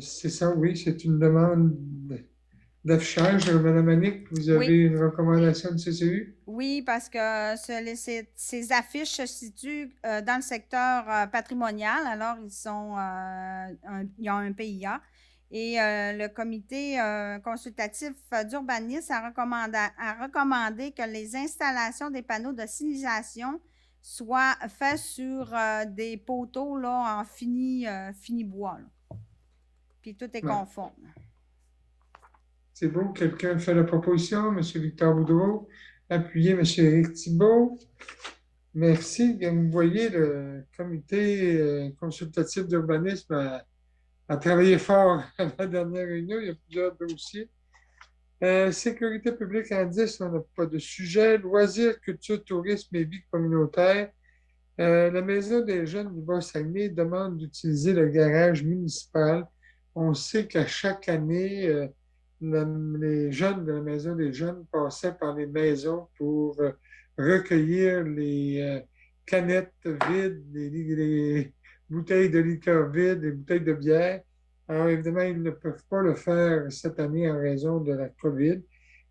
c'est ça, oui, c'est une demande d'affichage. Mme Annick, vous avez une recommandation du CCU? Oui, parce que ces affiches se situent dans le secteur patrimonial. Alors, ils ont un PIA. Et le comité consultatif d'urbanisme a recommandé que les installations des panneaux de signalisation soient faites sur des poteaux là, en fini bois. Là. Puis tout est conforme. C'est beau. Quelqu'un fait la proposition? M. Victor Boudreau, appuyé M. Éric Thibault. Merci. Comme vous voyez, le comité consultatif d'urbanisme a travaillé fort à la dernière réunion. Il y a plusieurs dossiers. Sécurité publique en 10, on n'a pas de sujet. Loisirs, culture, tourisme et vie communautaire. La Maison des jeunes du Bas-Saguenay demande d'utiliser le garage municipal. On sait qu'à chaque année, les jeunes de la Maison des jeunes passaient par les maisons pour recueillir les canettes vides, les bouteilles de liqueur vides, les bouteilles de bière. Alors, évidemment, ils ne peuvent pas le faire cette année en raison de la COVID.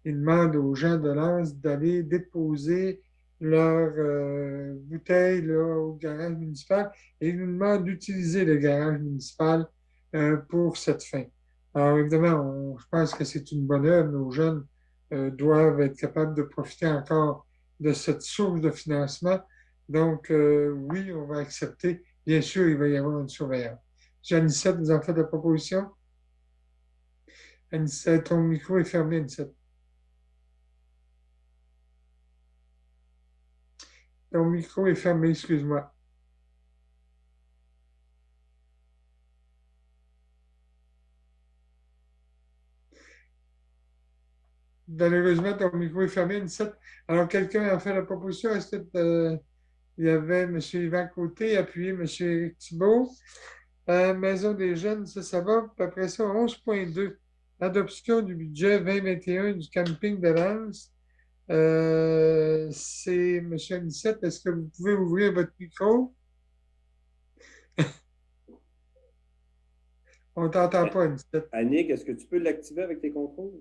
Ils demandent aux gens de Lens d'aller déposer leurs bouteilles là, au garage municipal et ils nous demandent d'utiliser le garage municipal pour cette fin. Alors, évidemment, je pense que c'est une bonne œuvre. Nos jeunes doivent être capables de profiter encore de cette source de financement. Donc, oui, on va accepter. Bien sûr, il va y avoir une surveillance. Anissette, vous en faites la proposition? Anissette, ton micro est fermé, Anissette. Ton micro est fermé, excuse-moi. Malheureusement, ton micro est fermé, Anissette. Alors, quelqu'un a fait la proposition? Est-ce que il y avait M. Yvan Côté, appuyé M. Éric Thibault? Maison des jeunes, ça va. Puis après ça, 11.2, adoption du budget 2021 du camping de Lens. C'est M. Anissette. Est-ce que vous pouvez ouvrir votre micro? On ne t'entend pas, Anicette. Annick, est-ce que tu peux l'activer avec tes contrôles?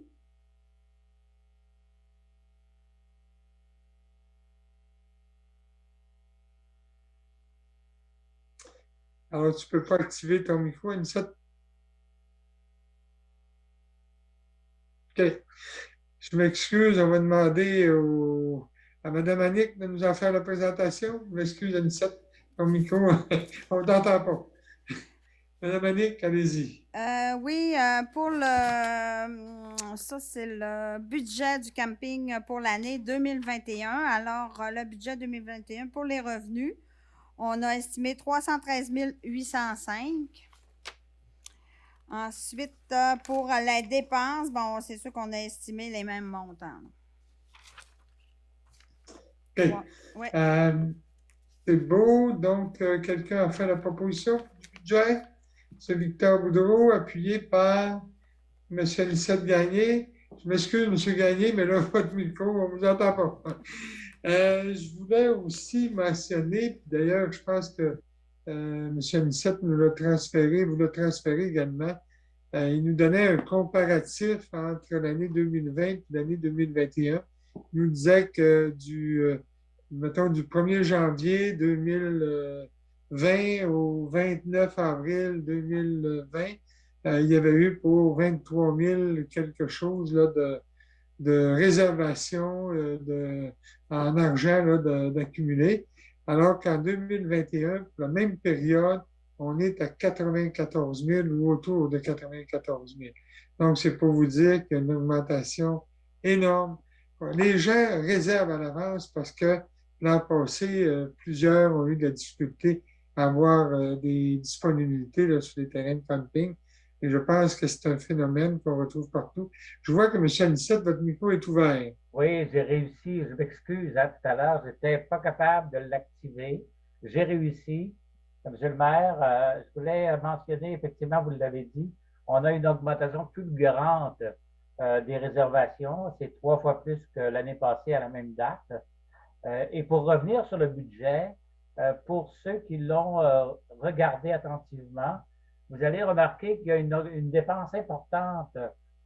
Alors, tu ne peux pas activer ton micro, Anicette? OK. Je m'excuse, on va demander à Mme Annick de nous en faire la présentation. Je m'excuse, Anicette, ton micro, on ne t'entend pas. Mme Annick, allez-y. Oui, pour ça, c'est le budget du camping pour l'année 2021. Alors, le budget 2021 pour les revenus, on a estimé 313 805. Ensuite, pour les dépenses, bon, c'est sûr qu'on a estimé les mêmes montants. OK. Ouais. C'est beau. Donc, quelqu'un a fait la proposition du budget. C'est Victor Boudreau, appuyé par M. Anicette Gagné. Je m'excuse, M. Gagné, mais là, votre micro, on ne vous entend pas. Je voulais aussi mentionner, d'ailleurs, je pense que M. Anicette nous l'a transféré, vous l'a transféré également. Il nous donnait un comparatif entre l'année 2020 et l'année 2021. Il nous disait que mettons, du 1er janvier 2020 au 29 avril 2020, il y avait eu pour 23 000 quelque chose là, de réservation en argent d'accumuler, alors qu'en 2021, pour la même période, on est à 94 000 ou autour de 94 000. Donc, c'est pour vous dire qu'il y a une augmentation énorme. Les gens réservent à l'avance parce que l'an passé, plusieurs ont eu de la difficulté à avoir des disponibilités là, sur les terrains de camping. Et je pense que c'est un phénomène qu'on retrouve partout. Je vois que M. Anicette, votre micro est ouvert. Oui, j'ai réussi. Je m'excuse, hein, tout à l'heure, je n'étais pas capable de l'activer. J'ai réussi. Monsieur le maire, je voulais mentionner, effectivement, vous l'avez dit, on a une augmentation fulgurante des réservations. C'est 3 fois plus que l'année passée à la même date. Et pour revenir sur le budget, pour ceux qui l'ont regardé attentivement, vous allez remarquer qu'il y a une dépense importante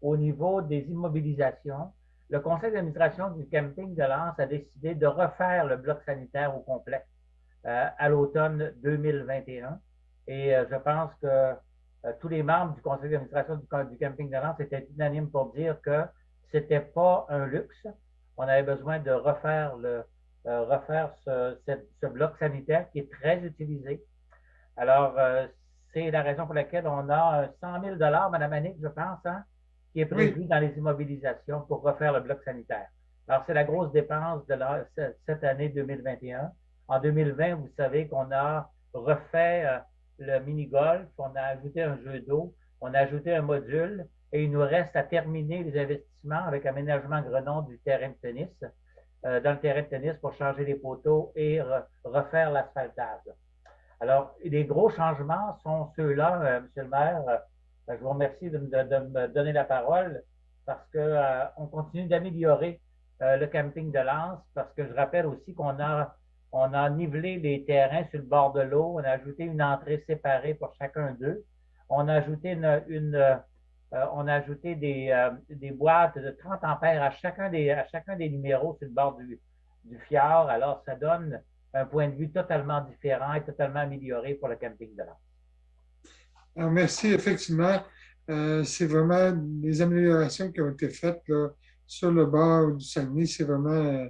au niveau des immobilisations. Le conseil d'administration du camping de Lens a décidé de refaire le bloc sanitaire au complet à l'automne 2021. Et je pense que tous les membres du conseil d'administration du camping de Lens étaient unanimes pour dire que ce n'était pas un luxe. On avait besoin de refaire ce bloc sanitaire qui est très utilisé. Alors, c'est la raison pour laquelle on a 100 000 Mme Annick, je pense, hein, qui est prévu dans les immobilisations pour refaire le bloc sanitaire. Alors, c'est la grosse dépense de cette année 2021. En 2020, vous savez qu'on a refait le mini-golf, on a ajouté un jeu d'eau, on a ajouté un module et il nous reste à terminer les investissements avec aménagement Grenon du terrain de tennis, dans le terrain de tennis pour changer les poteaux et refaire l'asphaltage. Alors, les gros changements sont ceux-là, Monsieur le maire. Je vous remercie de me donner la parole parce qu'on continue d'améliorer le camping de Lens parce que je rappelle aussi qu'on a nivelé les terrains sur le bord de l'eau. On a ajouté une entrée séparée pour chacun d'eux. On a ajouté des boîtes de 30 ampères à chacun des numéros sur le bord du fjord. Alors, ça donne un point de vue totalement différent et totalement amélioré pour le camping de Lens. Alors, merci. Effectivement, c'est vraiment des améliorations qui ont été faites là, sur le bord du Saguenay. C'est vraiment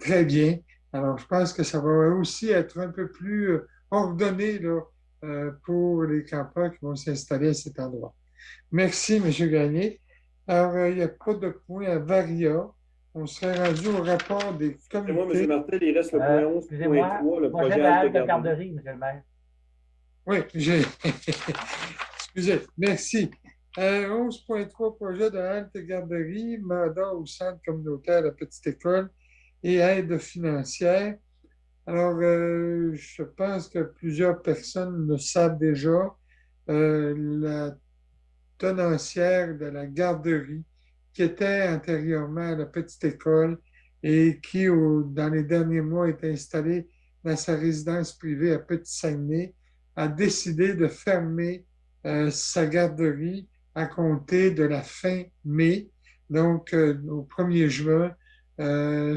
très bien. Alors, je pense que ça va aussi être un peu plus ordonné là, pour les campeurs qui vont s'installer à cet endroit. Merci, M. Gagné. Alors, il n'y a pas de point à Varia. On serait rendu au rapport des comités. Moi, M. Martel, il reste le point 11.3, le projet de halte de garderie, M. le maire. Oui, excusez, merci. 11.3, projet de halte de garderie, mandat au centre communautaire La Petite École et aide financière. Alors, je pense que plusieurs personnes le savent déjà. La tenancière de la garderie qui était antérieurement à La Petite École et qui, dans les derniers mois, est installée dans sa résidence privée à Petit-Saguenay, a décidé de fermer sa garderie à compter de la fin mai. Donc, au 1er juin,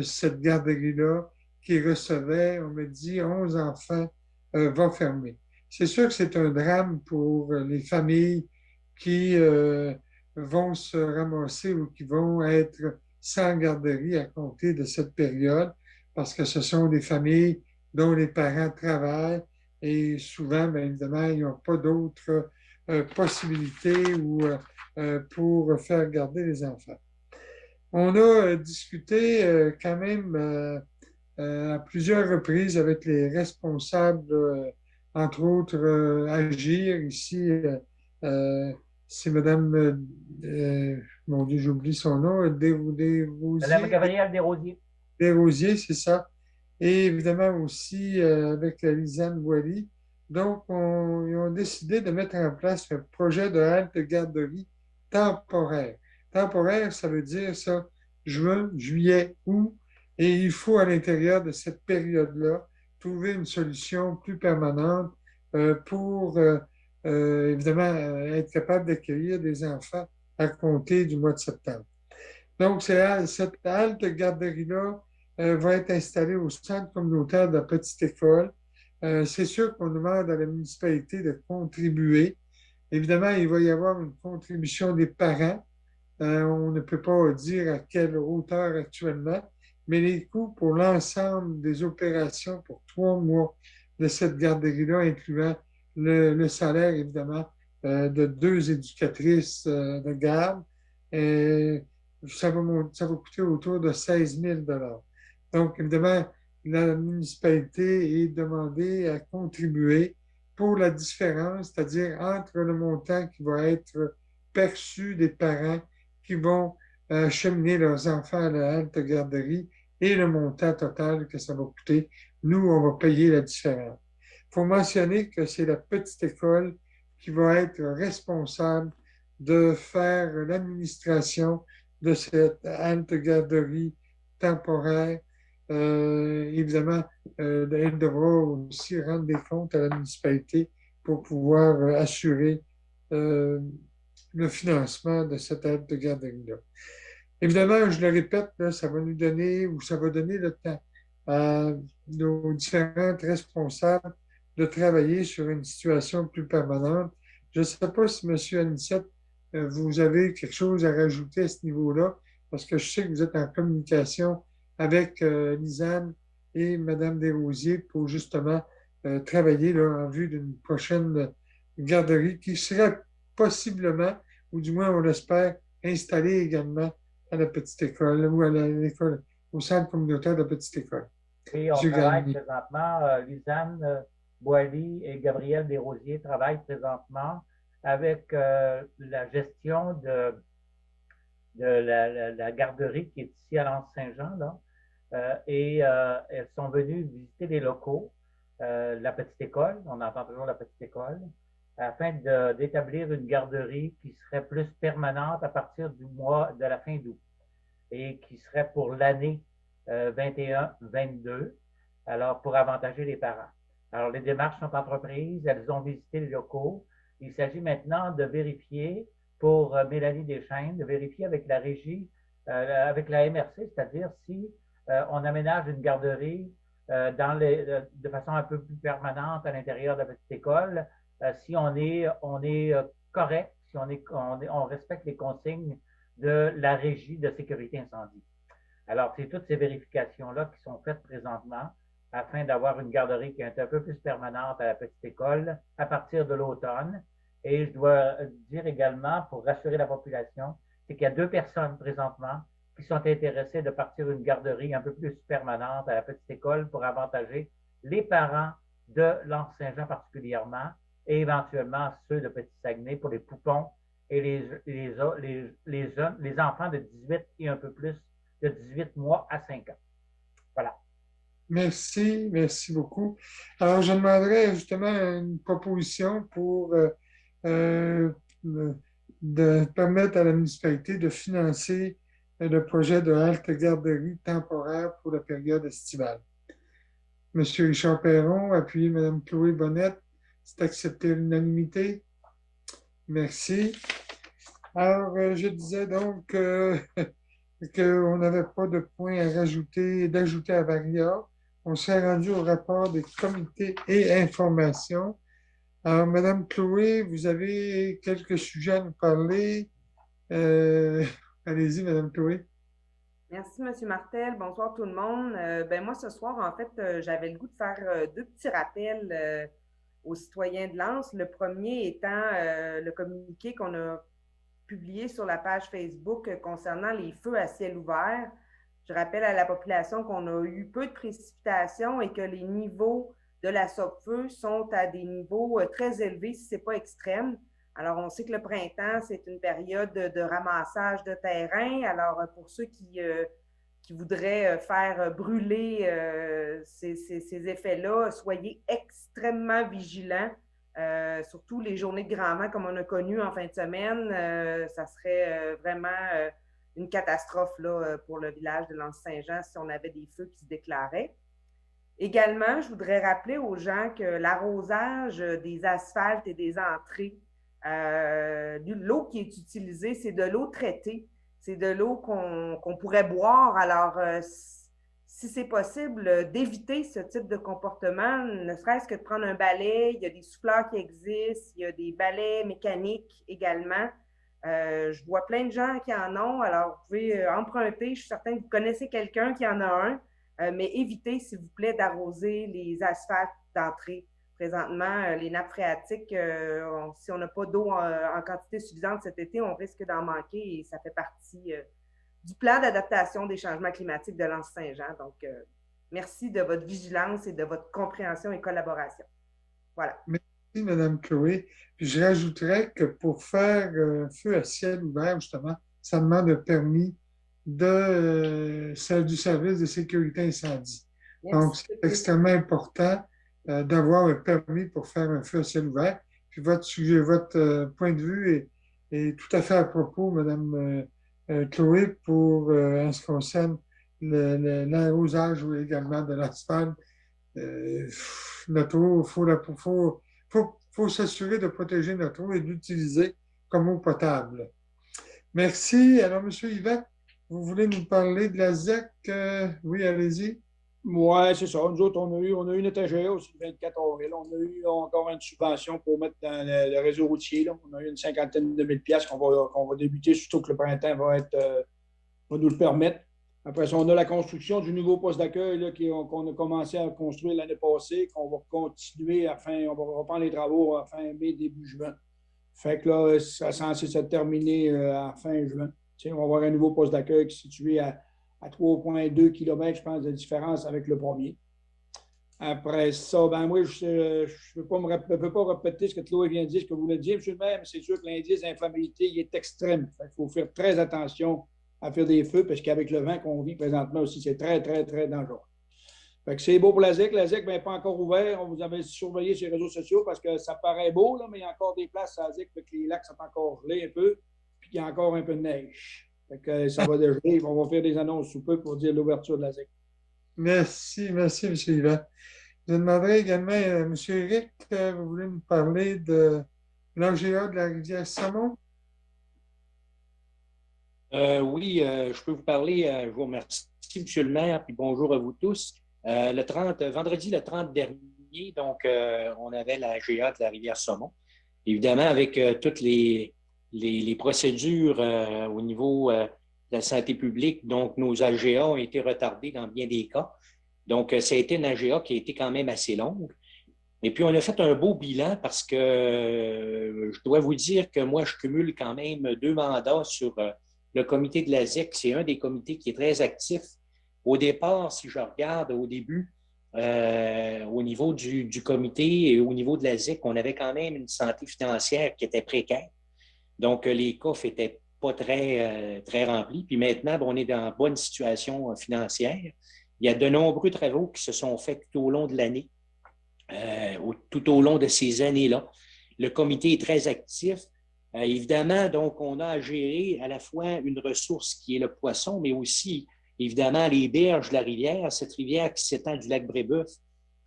cette garderie-là, qui recevait, on me dit, 11 enfants, va fermer. C'est sûr que c'est un drame pour les familles qui vont se ramasser ou qui vont être sans garderie à compter de cette période, parce que ce sont des familles dont les parents travaillent et souvent, bien évidemment, ils n'ont pas d'autres possibilités ou pour faire garder les enfants. On a discuté quand même à plusieurs reprises avec les responsables, entre autres Agir ici. C'est Madame, mon Dieu, j'oublie son nom, Madame Gabrielle Desrosiers. Desrosiers, c'est ça. Et évidemment aussi avec Lisanne Boily. Donc, ils ont décidé de mettre en place un projet de halte garderie temporaire. Temporaire, ça veut dire ça, juin, juillet, août. Et il faut, à l'intérieur de cette période-là, trouver une solution plus permanente pour, évidemment, être capable d'accueillir des enfants à compter du mois de septembre. Donc, cette halte garderie-là va être installée au centre communautaire de la petite école. C'est sûr qu'on demande à la municipalité de contribuer. Évidemment, il va y avoir une contribution des parents. On ne peut pas dire à quelle hauteur actuellement, mais les coûts pour l'ensemble des opérations pour 3 mois de cette garderie-là, incluant le salaire, évidemment, de 2 éducatrices de garde, ça va coûter autour de 16 000 $. Donc, évidemment, la municipalité est demandée à contribuer pour la différence, c'est-à-dire entre le montant qui va être perçu des parents qui vont cheminer leurs enfants à la halte garderie et le montant total que ça va coûter. Nous, on va payer la différence. Il faut mentionner que c'est la petite école qui va être responsable de faire l'administration de cette halte garderie temporaire. Évidemment, elle devra aussi rendre des comptes à la municipalité pour pouvoir assurer le financement de cette halte garderie-là. Évidemment, je le répète, là, ça va nous donner ou ça va donner le temps à nos différentes responsables de travailler sur une situation plus permanente. Je ne sais pas si M. Anicette, vous avez quelque chose à rajouter à ce niveau-là, parce que je sais que vous êtes en communication avec Lisanne et Mme Desrosiers pour justement travailler là, en vue d'une prochaine garderie qui serait possiblement, ou du moins on l'espère, installée également à la petite école ou à l'école, au centre communautaire de la petite école. Oui, on travaille présentement, Lisanne Boily et Gabrielle Desrosiers travaillent présentement avec la gestion de la garderie qui est ici à l'Anse-Saint-Jean, là. Elles sont venues visiter les locaux, la petite école, on entend toujours la petite école, afin d'établir une garderie qui serait plus permanente à partir du mois de la fin d'août et qui serait pour l'année 21-22, alors pour avantager les parents. Alors, les démarches sont entreprises, elles ont visité les locaux. Il s'agit maintenant de vérifier pour Mélanie Deschênes, de vérifier avec la régie, avec la MRC, c'est-à-dire si on aménage une garderie de façon un peu plus permanente à l'intérieur de la petite école, si on est correct, si on respecte les consignes de la régie de sécurité incendie. Alors, c'est toutes ces vérifications-là qui sont faites présentement afin d'avoir une garderie qui est un peu plus permanente à la petite école à partir de l'automne. Et je dois dire également, pour rassurer la population, c'est qu'il y a 2 personnes présentement qui sont intéressées de partir une garderie un peu plus permanente à la petite école pour avantager les parents de l'Anse-Saint-Jean particulièrement et éventuellement ceux de Petit-Saguenay pour les poupons et les enfants de 18 et un peu plus, de 18 mois à 5 ans. Voilà. Merci beaucoup. Alors, je demanderais justement une proposition pour de permettre à la municipalité de financer le projet de halte garderie temporaire pour la période estivale. M. Richard Perron, appuyé Mme Chloé Bonnette, C'est accepté à l'unanimité. Merci. Alors, je disais donc qu'on n'avait pas de point à rajouter, d'ajouter à Varia. On s'est rendu au rapport des comités et informations. Alors, Madame Chloé, vous avez quelques sujets à nous parler. Allez-y, Madame Chloé. Merci, M. Martel. Bonsoir tout le monde. Moi, ce soir, en fait, j'avais le goût de faire deux petits rappels aux citoyens de Lens. Le premier étant le communiqué qu'on a publié sur la page Facebook concernant les feux à ciel ouvert. Je rappelle à la population qu'on a eu peu de précipitations et que les niveaux de la SOPFEU sont à des niveaux très élevés si ce n'est pas extrême. Alors, on sait que le printemps, c'est une période de ramassage de terrain. Alors, pour ceux qui voudraient faire brûler ces effets-là, soyez extrêmement vigilants. Surtout les journées de grand vent comme on a connu en fin de semaine, ça serait vraiment une catastrophe là, pour le village de Lens-Saint-Jean si on avait des feux qui se déclaraient. Également, je voudrais rappeler aux gens que l'arrosage des asphaltes et des entrées, l'eau qui est utilisée, c'est de l'eau traitée. C'est de l'eau qu'on pourrait boire. Alors, si c'est possible, d'éviter ce type de comportement, ne serait-ce que de prendre un balai. Il y a des souffleurs qui existent, il y a des balais mécaniques également. Je vois plein de gens qui en ont, alors vous pouvez emprunter. Je suis certaine que vous connaissez quelqu'un qui en a un, mais évitez, s'il vous plaît, d'arroser les asphaltes d'entrée. Présentement, les nappes phréatiques, si on n'a pas d'eau en quantité suffisante cet été, on risque d'en manquer et ça fait partie du plan d'adaptation des changements climatiques de Lens-Saint-Jean. Donc, merci de votre vigilance et de votre compréhension et collaboration. Voilà. Merci, Mme Chloé. Puis je rajouterais que pour faire un feu à ciel ouvert, justement, ça demande un permis du service de sécurité incendie. Merci. Donc, c'est extrêmement important d'avoir un permis pour faire un feu à ciel ouvert. Puis votre point de vue est tout à fait à propos, Mme Chloé, pour en ce qui concerne l'arrosage ou également de l'asphalte. Notre eau, faut s'assurer de protéger notre eau et d'utiliser comme eau potable. Merci. Alors, M. Yvette, vous voulez nous parler de la ZEC? Oui, allez-y. Oui, c'est ça. Nous autres, on a eu notre AGA aussi le 24 avril. On a eu encore une subvention pour mettre dans le réseau routier. Là. On a eu une cinquantaine de mille piastres qu'on va débuter, surtout que le printemps va nous le permettre. Après ça, on a la construction du nouveau poste d'accueil qu'on a commencé à construire l'année passée, qu'on va continuer on va reprendre les travaux à fin mai, début juin. Fait que là, ça est censé se terminer à fin juin. On va avoir un nouveau poste d'accueil qui est situé à 3,2 km, je pense, de différence avec le premier. Après ça, moi, je ne peux pas répéter ce que Chloé vient de dire, ce que vous voulez dire, M. le maire, mais c'est sûr que l'indice d'inflammabilité il est extrême. Il faut faire très attention à faire des feux, parce qu'avec le vent qu'on vit présentement aussi, c'est très, très, très dangereux. Fait que c'est beau pour la ZEC. La ZEC n'est pas encore ouverte. On vous avait surveillé sur les réseaux sociaux parce que ça paraît beau, là, mais il y a encore des places à la ZEC, fait que les lacs sont encore gelés un peu, puis il y a encore un peu de neige. Fait que ça va dégeler. On va faire des annonces sous peu pour dire l'ouverture de la ZEC. Merci, M. Yvette. Je demanderai également à M. Éric, vous voulez nous parler de l'AGA de la rivière-Saumon? Oui, je peux vous parler. Je vous remercie, M. le maire, puis bonjour à vous tous. Vendredi le 30 dernier, donc, on avait la GA de la Rivière-Saumon. Évidemment, avec toutes les procédures au niveau de la santé publique, donc nos AGA ont été retardés dans bien des cas. Donc, ça a été une AGA qui a été quand même assez longue. Et puis, on a fait un beau bilan parce que je dois vous dire que moi, je cumule quand même 2 mandats sur le comité de la ZEC. C'est un des comités qui est très actif. Au départ, si je regarde au début, au niveau du comité et au niveau de la ZEC, on avait quand même une santé financière qui était précaire. Donc, les coffres n'étaient pas très, très remplis. Puis maintenant, on est dans une bonne situation financière. Il y a de nombreux travaux qui se sont faits tout au long de l'année, tout au long de ces années-là. Le comité est très actif. Évidemment, donc, on a à gérer à la fois une ressource qui est le poisson, mais aussi, évidemment, les berges de la rivière, cette rivière qui s'étend du lac Brébeuf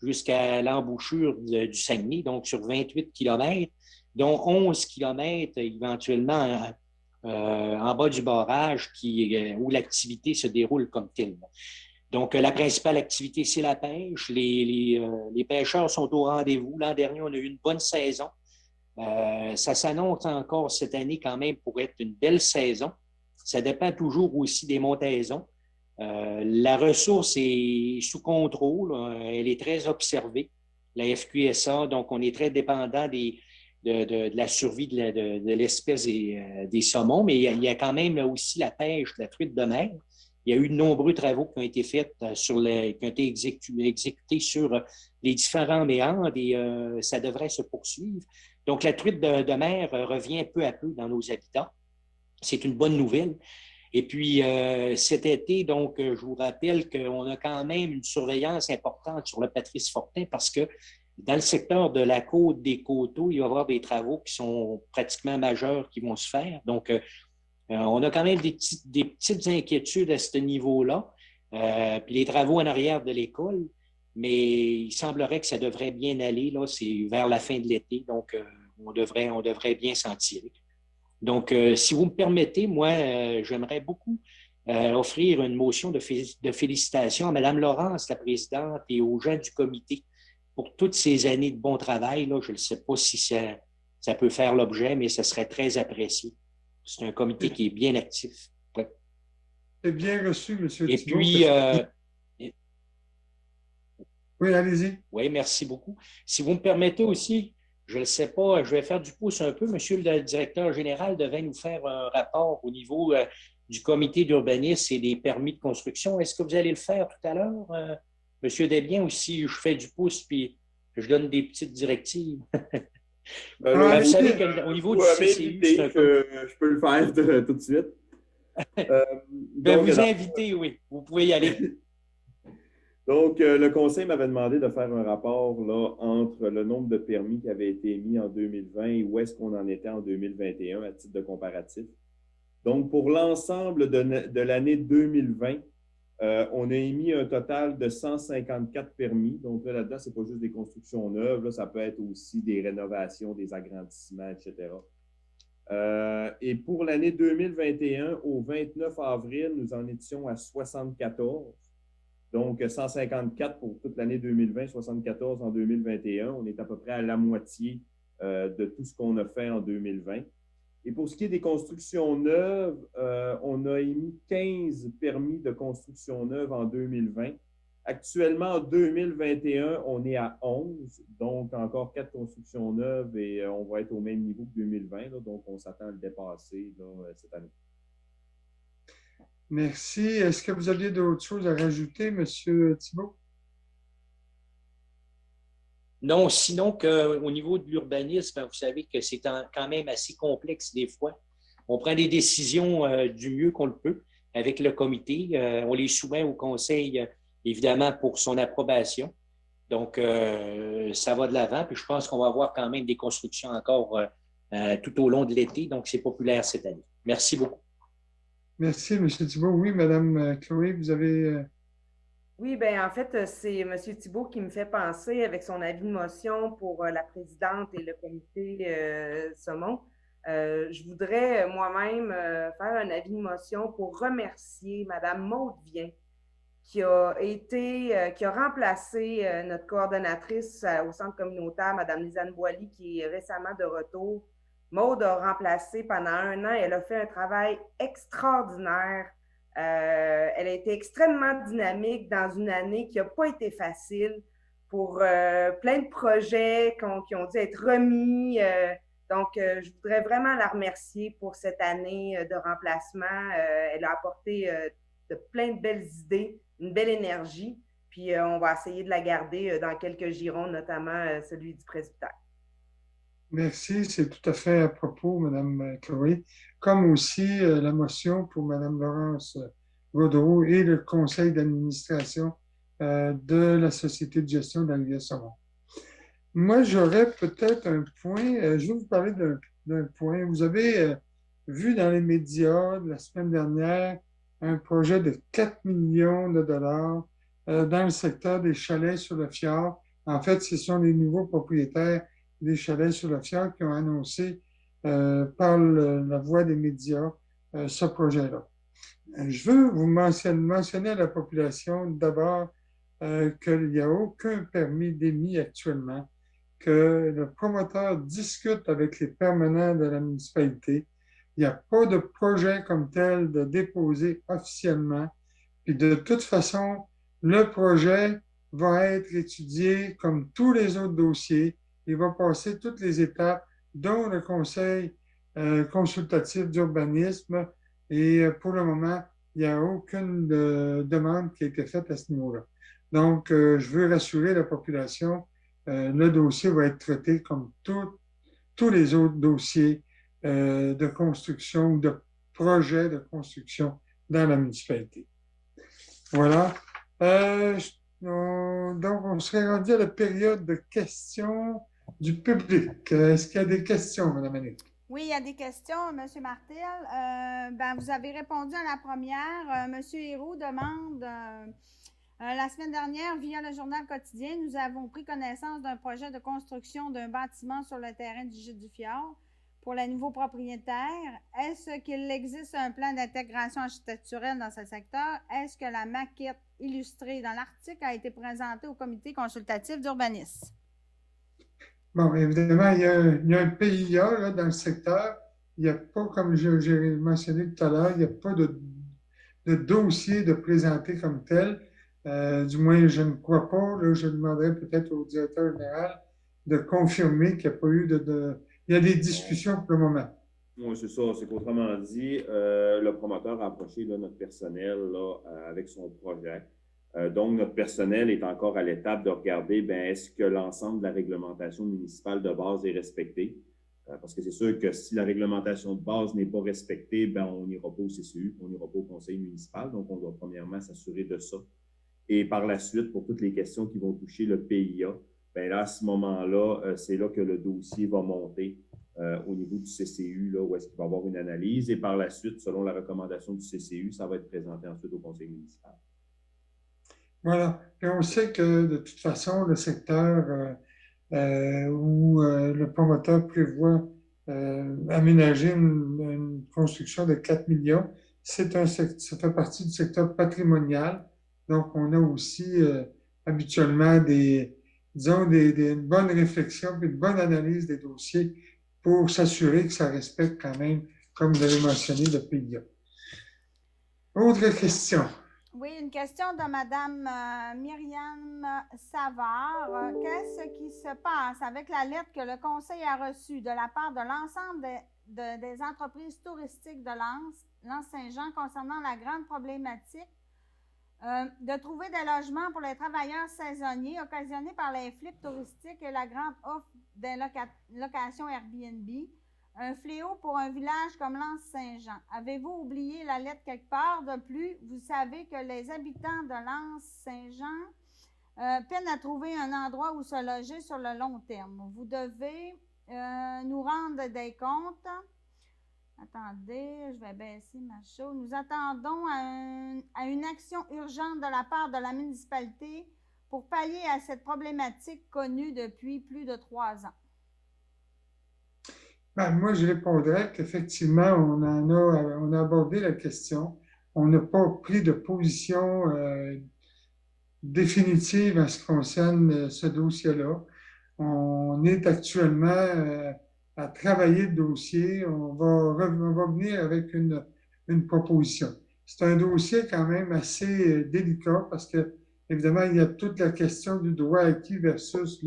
jusqu'à l'embouchure du Saguenay, donc sur 28 km, dont 11 km éventuellement en bas du barrage où l'activité se déroule comme telle. Donc, la principale activité, c'est la pêche. Les pêcheurs sont au rendez-vous. L'an dernier, on a eu une bonne saison. Ça s'annonce encore cette année quand même pour être une belle saison. Ça dépend toujours aussi des montaisons. La ressource est sous contrôle. Elle est très observée, la FQSA. Donc, on est très dépendant de la survie de l'espèce des saumons. Mais il y a quand même aussi la pêche de la truite de mer. Il y a eu de nombreux travaux qui ont été faits qui ont été exécutés sur les différents méandres et ça devrait se poursuivre. Donc, la truite de mer revient peu à peu dans nos habitats. C'est une bonne nouvelle. Et puis, cet été, donc, je vous rappelle qu'on a quand même une surveillance importante sur le Patrice Fortin parce que dans le secteur de la côte des coteaux, il va y avoir des travaux qui sont pratiquement majeurs qui vont se faire. Donc, on a quand même des petites inquiétudes à ce niveau-là. Puis les travaux en arrière de l'école, mais il semblerait que ça devrait bien aller. Là, c'est vers la fin de l'été, donc on devrait bien s'en tirer. Donc, si vous me permettez, moi, j'aimerais beaucoup offrir une motion de félicitations à Mme Laurence, la présidente, et aux gens du comité pour toutes ces années de bon travail. Là, je ne sais pas si ça peut faire l'objet, mais ça serait très apprécié. C'est un comité qui est bien actif. Ouais. C'est bien reçu, M. Thibault. Et puis... oui, allez-y. Oui, merci beaucoup. Si vous me permettez aussi, je ne le sais pas, je vais faire du pouce un peu. Monsieur le directeur général devait nous faire un rapport au niveau du comité d'urbanisme et des permis de construction. Est-ce que vous allez le faire tout à l'heure, Monsieur Desbiens, ou si je fais du pouce puis je donne des petites directives? Vous savez qu'au niveau du CCU, je peux le faire tout de suite. Vous invitez, oui. Vous pouvez y aller. Donc, le conseil m'avait demandé de faire un rapport là, entre le nombre de permis qui avaient été émis en 2020 et où est-ce qu'on en était en 2021 à titre de comparatif. Donc, pour l'ensemble de l'année 2020, on a émis un total de 154 permis. Donc, là-dedans, ce n'est pas juste des constructions neuves, là, ça peut être aussi des rénovations, des agrandissements, etc. Et pour l'année 2021, au 29 avril, nous en étions à 74. Donc, 154 pour toute l'année 2020, 74 en 2021. On est à peu près à la moitié de tout ce qu'on a fait en 2020. Et pour ce qui est des constructions neuves, on a émis 15 permis de construction neuve en 2020. Actuellement, en 2021, on est à 11, donc encore 4 constructions neuves et on va être au même niveau que 2020. Là, donc, on s'attend à le dépasser là, cette année. Merci. Est-ce que vous aviez d'autres choses à rajouter, M. Thibault? Non, sinon qu'au niveau de l'urbanisme, vous savez que c'est quand même assez complexe des fois. On prend des décisions du mieux qu'on le peut avec le comité. On les soumet au conseil, évidemment, pour son approbation. Donc, ça va de l'avant. Puis je pense qu'on va avoir quand même des constructions encore tout au long de l'été. Donc, c'est populaire cette année. Merci beaucoup. Merci, M. Thibault. Oui, Mme Chloé, vous avez... Oui, bien, en fait, c'est M. Thibault qui me fait penser avec son avis de motion pour la présidente et le comité Saumon. Je voudrais moi-même faire un avis de motion pour remercier Mme Maude Vien, qui a remplacé notre coordonnatrice au centre communautaire, Mme Lisanne Boily, qui est récemment de retour. Maude a remplacé pendant 1 an et elle a fait un travail extraordinaire. Elle a été extrêmement dynamique dans une année qui n'a pas été facile pour plein de projets qui ont dû être remis. Donc, je voudrais vraiment la remercier pour cette année de remplacement. Elle a apporté de plein de belles idées, une belle énergie. Puis, on va essayer de la garder dans quelques girons, notamment celui du presbytère. Merci, c'est tout à fait à propos, Mme Chloé, comme aussi la motion pour Mme Laurence Gaudreault et le conseil d'administration de la Société de gestion de la Rivière-Saumon. Moi, j'aurais peut-être un point, je vais vous parler d'un point. Vous avez vu dans les médias la semaine dernière un projet de 4 millions de dollars dans le secteur des chalets sur le fjord En fait, ce sont les nouveaux propriétaires des chalets sur le fjord qui ont annoncé par la voie des médias ce projet-là. Je veux vous mentionner à la population d'abord qu'il n'y a aucun permis d'émis actuellement, que le promoteur discute avec les permanents de la municipalité. Il n'y a pas de projet comme tel de déposer officiellement. Puis de toute façon, le projet va être étudié comme tous les autres dossiers. Il va passer toutes les étapes, dont le conseil consultatif d'urbanisme. Et pour le moment, il n'y a aucune demande qui a été faite à ce niveau-là. Donc, je veux rassurer la population, le dossier va être traité comme tous les autres dossiers de construction ou de projets de construction dans la municipalité. Voilà. Donc, on serait rendu à la période de questions du public. Est-ce qu'il y a des questions, Mme Annick? Oui, il y a des questions, M. Martel. Vous avez répondu à la première. M. Héroux demande, la semaine dernière, via le journal quotidien, nous avons pris connaissance d'un projet de construction d'un bâtiment sur le terrain du Gîte du Fjord pour les nouveaux propriétaires. Est-ce qu'il existe un plan d'intégration architecturelle dans ce secteur? Est-ce que la maquette illustrée dans l'article a été présentée au comité consultatif d'urbanisme? Bon, évidemment, il y a un PIA là, dans le secteur. Il n'y a pas, comme j'ai mentionné tout à l'heure, il n'y a pas de dossier de présenté comme tel. Du moins, je ne crois pas. Là, je demanderais peut-être au directeur général de confirmer qu'il n'y a pas eu il y a des discussions pour le moment. Oui, c'est ça. C'est qu'autrement dit, le promoteur a approché là, notre personnel là, avec son projet. Donc, notre personnel est encore à l'étape de regarder est-ce que l'ensemble de la réglementation municipale de base est respectée. Parce que c'est sûr que si la réglementation de base n'est pas respectée, on n'ira pas au CCU, on n'ira pas au conseil municipal. Donc, on doit premièrement s'assurer de ça. Et par la suite, pour toutes les questions qui vont toucher le PIA, là, à ce moment-là, c'est là que le dossier va monter au niveau du CCU, là, où est-ce qu'il va y avoir une analyse. Et par la suite, selon la recommandation du CCU, ça va être présenté ensuite au conseil municipal. Voilà. Et on sait que de toute façon, le secteur où le promoteur prévoit aménager une construction de 4 millions, ça fait partie du secteur patrimonial. Donc, on a aussi habituellement une bonne réflexion et une bonne analyse des dossiers pour s'assurer que ça respecte quand même, comme vous avez mentionné, le PIA. Autre question. Oui, une question de Mme Myriam Savard. Qu'est-ce qui se passe avec la lettre que le Conseil a reçue de la part de l'ensemble des entreprises touristiques de L'Anse-Saint-Jean concernant la grande problématique de trouver des logements pour les travailleurs saisonniers occasionnés par les flips touristiques et la grande offre des locations Airbnb? Un fléau pour un village comme L'Anse-Saint-Jean. Avez-vous oublié la lettre quelque part? De plus, vous savez que les habitants de L'Anse-Saint-Jean peinent à trouver un endroit où se loger sur le long terme. Vous devez nous rendre des comptes. Attendez, je vais baisser ma chose. Nous attendons à une action urgente de la part de la municipalité pour pallier à cette problématique connue depuis plus de 3 ans. Moi, je répondrais qu'effectivement, on a abordé la question. On n'a pas pris de position définitive en ce qui concerne ce dossier-là. On est actuellement à travailler le dossier. On va venir avec une proposition. C'est un dossier quand même assez délicat parce que, évidemment, il y a toute la question du droit acquis versus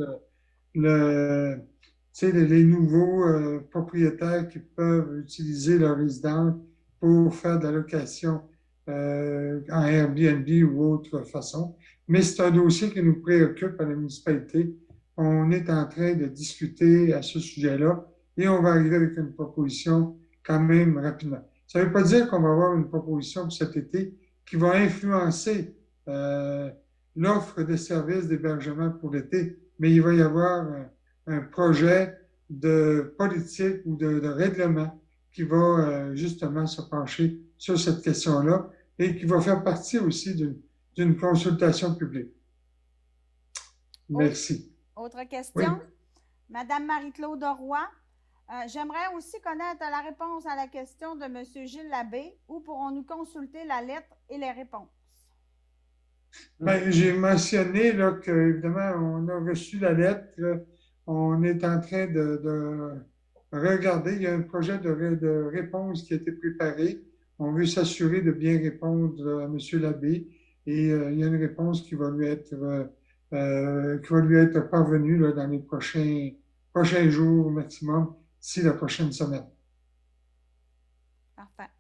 les nouveaux propriétaires qui peuvent utiliser leur résidence pour faire de la location en Airbnb ou autre façon. Mais c'est un dossier qui nous préoccupe à la municipalité. On est en train de discuter à ce sujet-là et on va arriver avec une proposition quand même rapidement. Ça ne veut pas dire qu'on va avoir une proposition pour cet été qui va influencer l'offre de services d'hébergement pour l'été, mais il va y avoir un projet de politique ou de règlement qui va justement se pencher sur cette question-là et qui va faire partie aussi d'une consultation publique. Merci. Autre question? Oui. Madame Marie-Claude Roy. J'aimerais aussi connaître la réponse à la question de M. Gilles Labbé. Où pourrons-nous consulter la lettre et les réponses? Ben, j'ai mentionné là, que, évidemment, on a reçu la lettre. Là. On est en train de regarder. Il y a un projet de réponse qui a été préparé. On veut s'assurer de bien répondre à M. Labbé. Et il y a une réponse qui va lui être parvenue là, dans les prochains jours au maximum, d'ici la prochaine semaine. Parfait.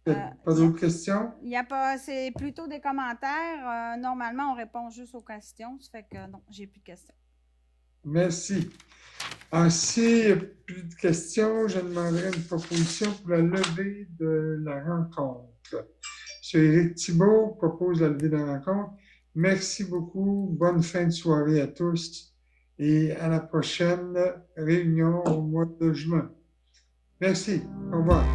Pas d'autres questions? Il n'y a pas, c'est plutôt des commentaires. Normalement, on répond juste aux questions. Ça fait que non, j'ai plus de questions. Merci. S'il n'y a plus de questions, je demanderai une proposition pour la levée de la rencontre. M. Éric Thibault propose la levée de la rencontre. Merci beaucoup. Bonne fin de soirée à tous et à la prochaine réunion au mois de juin. Merci. Au revoir.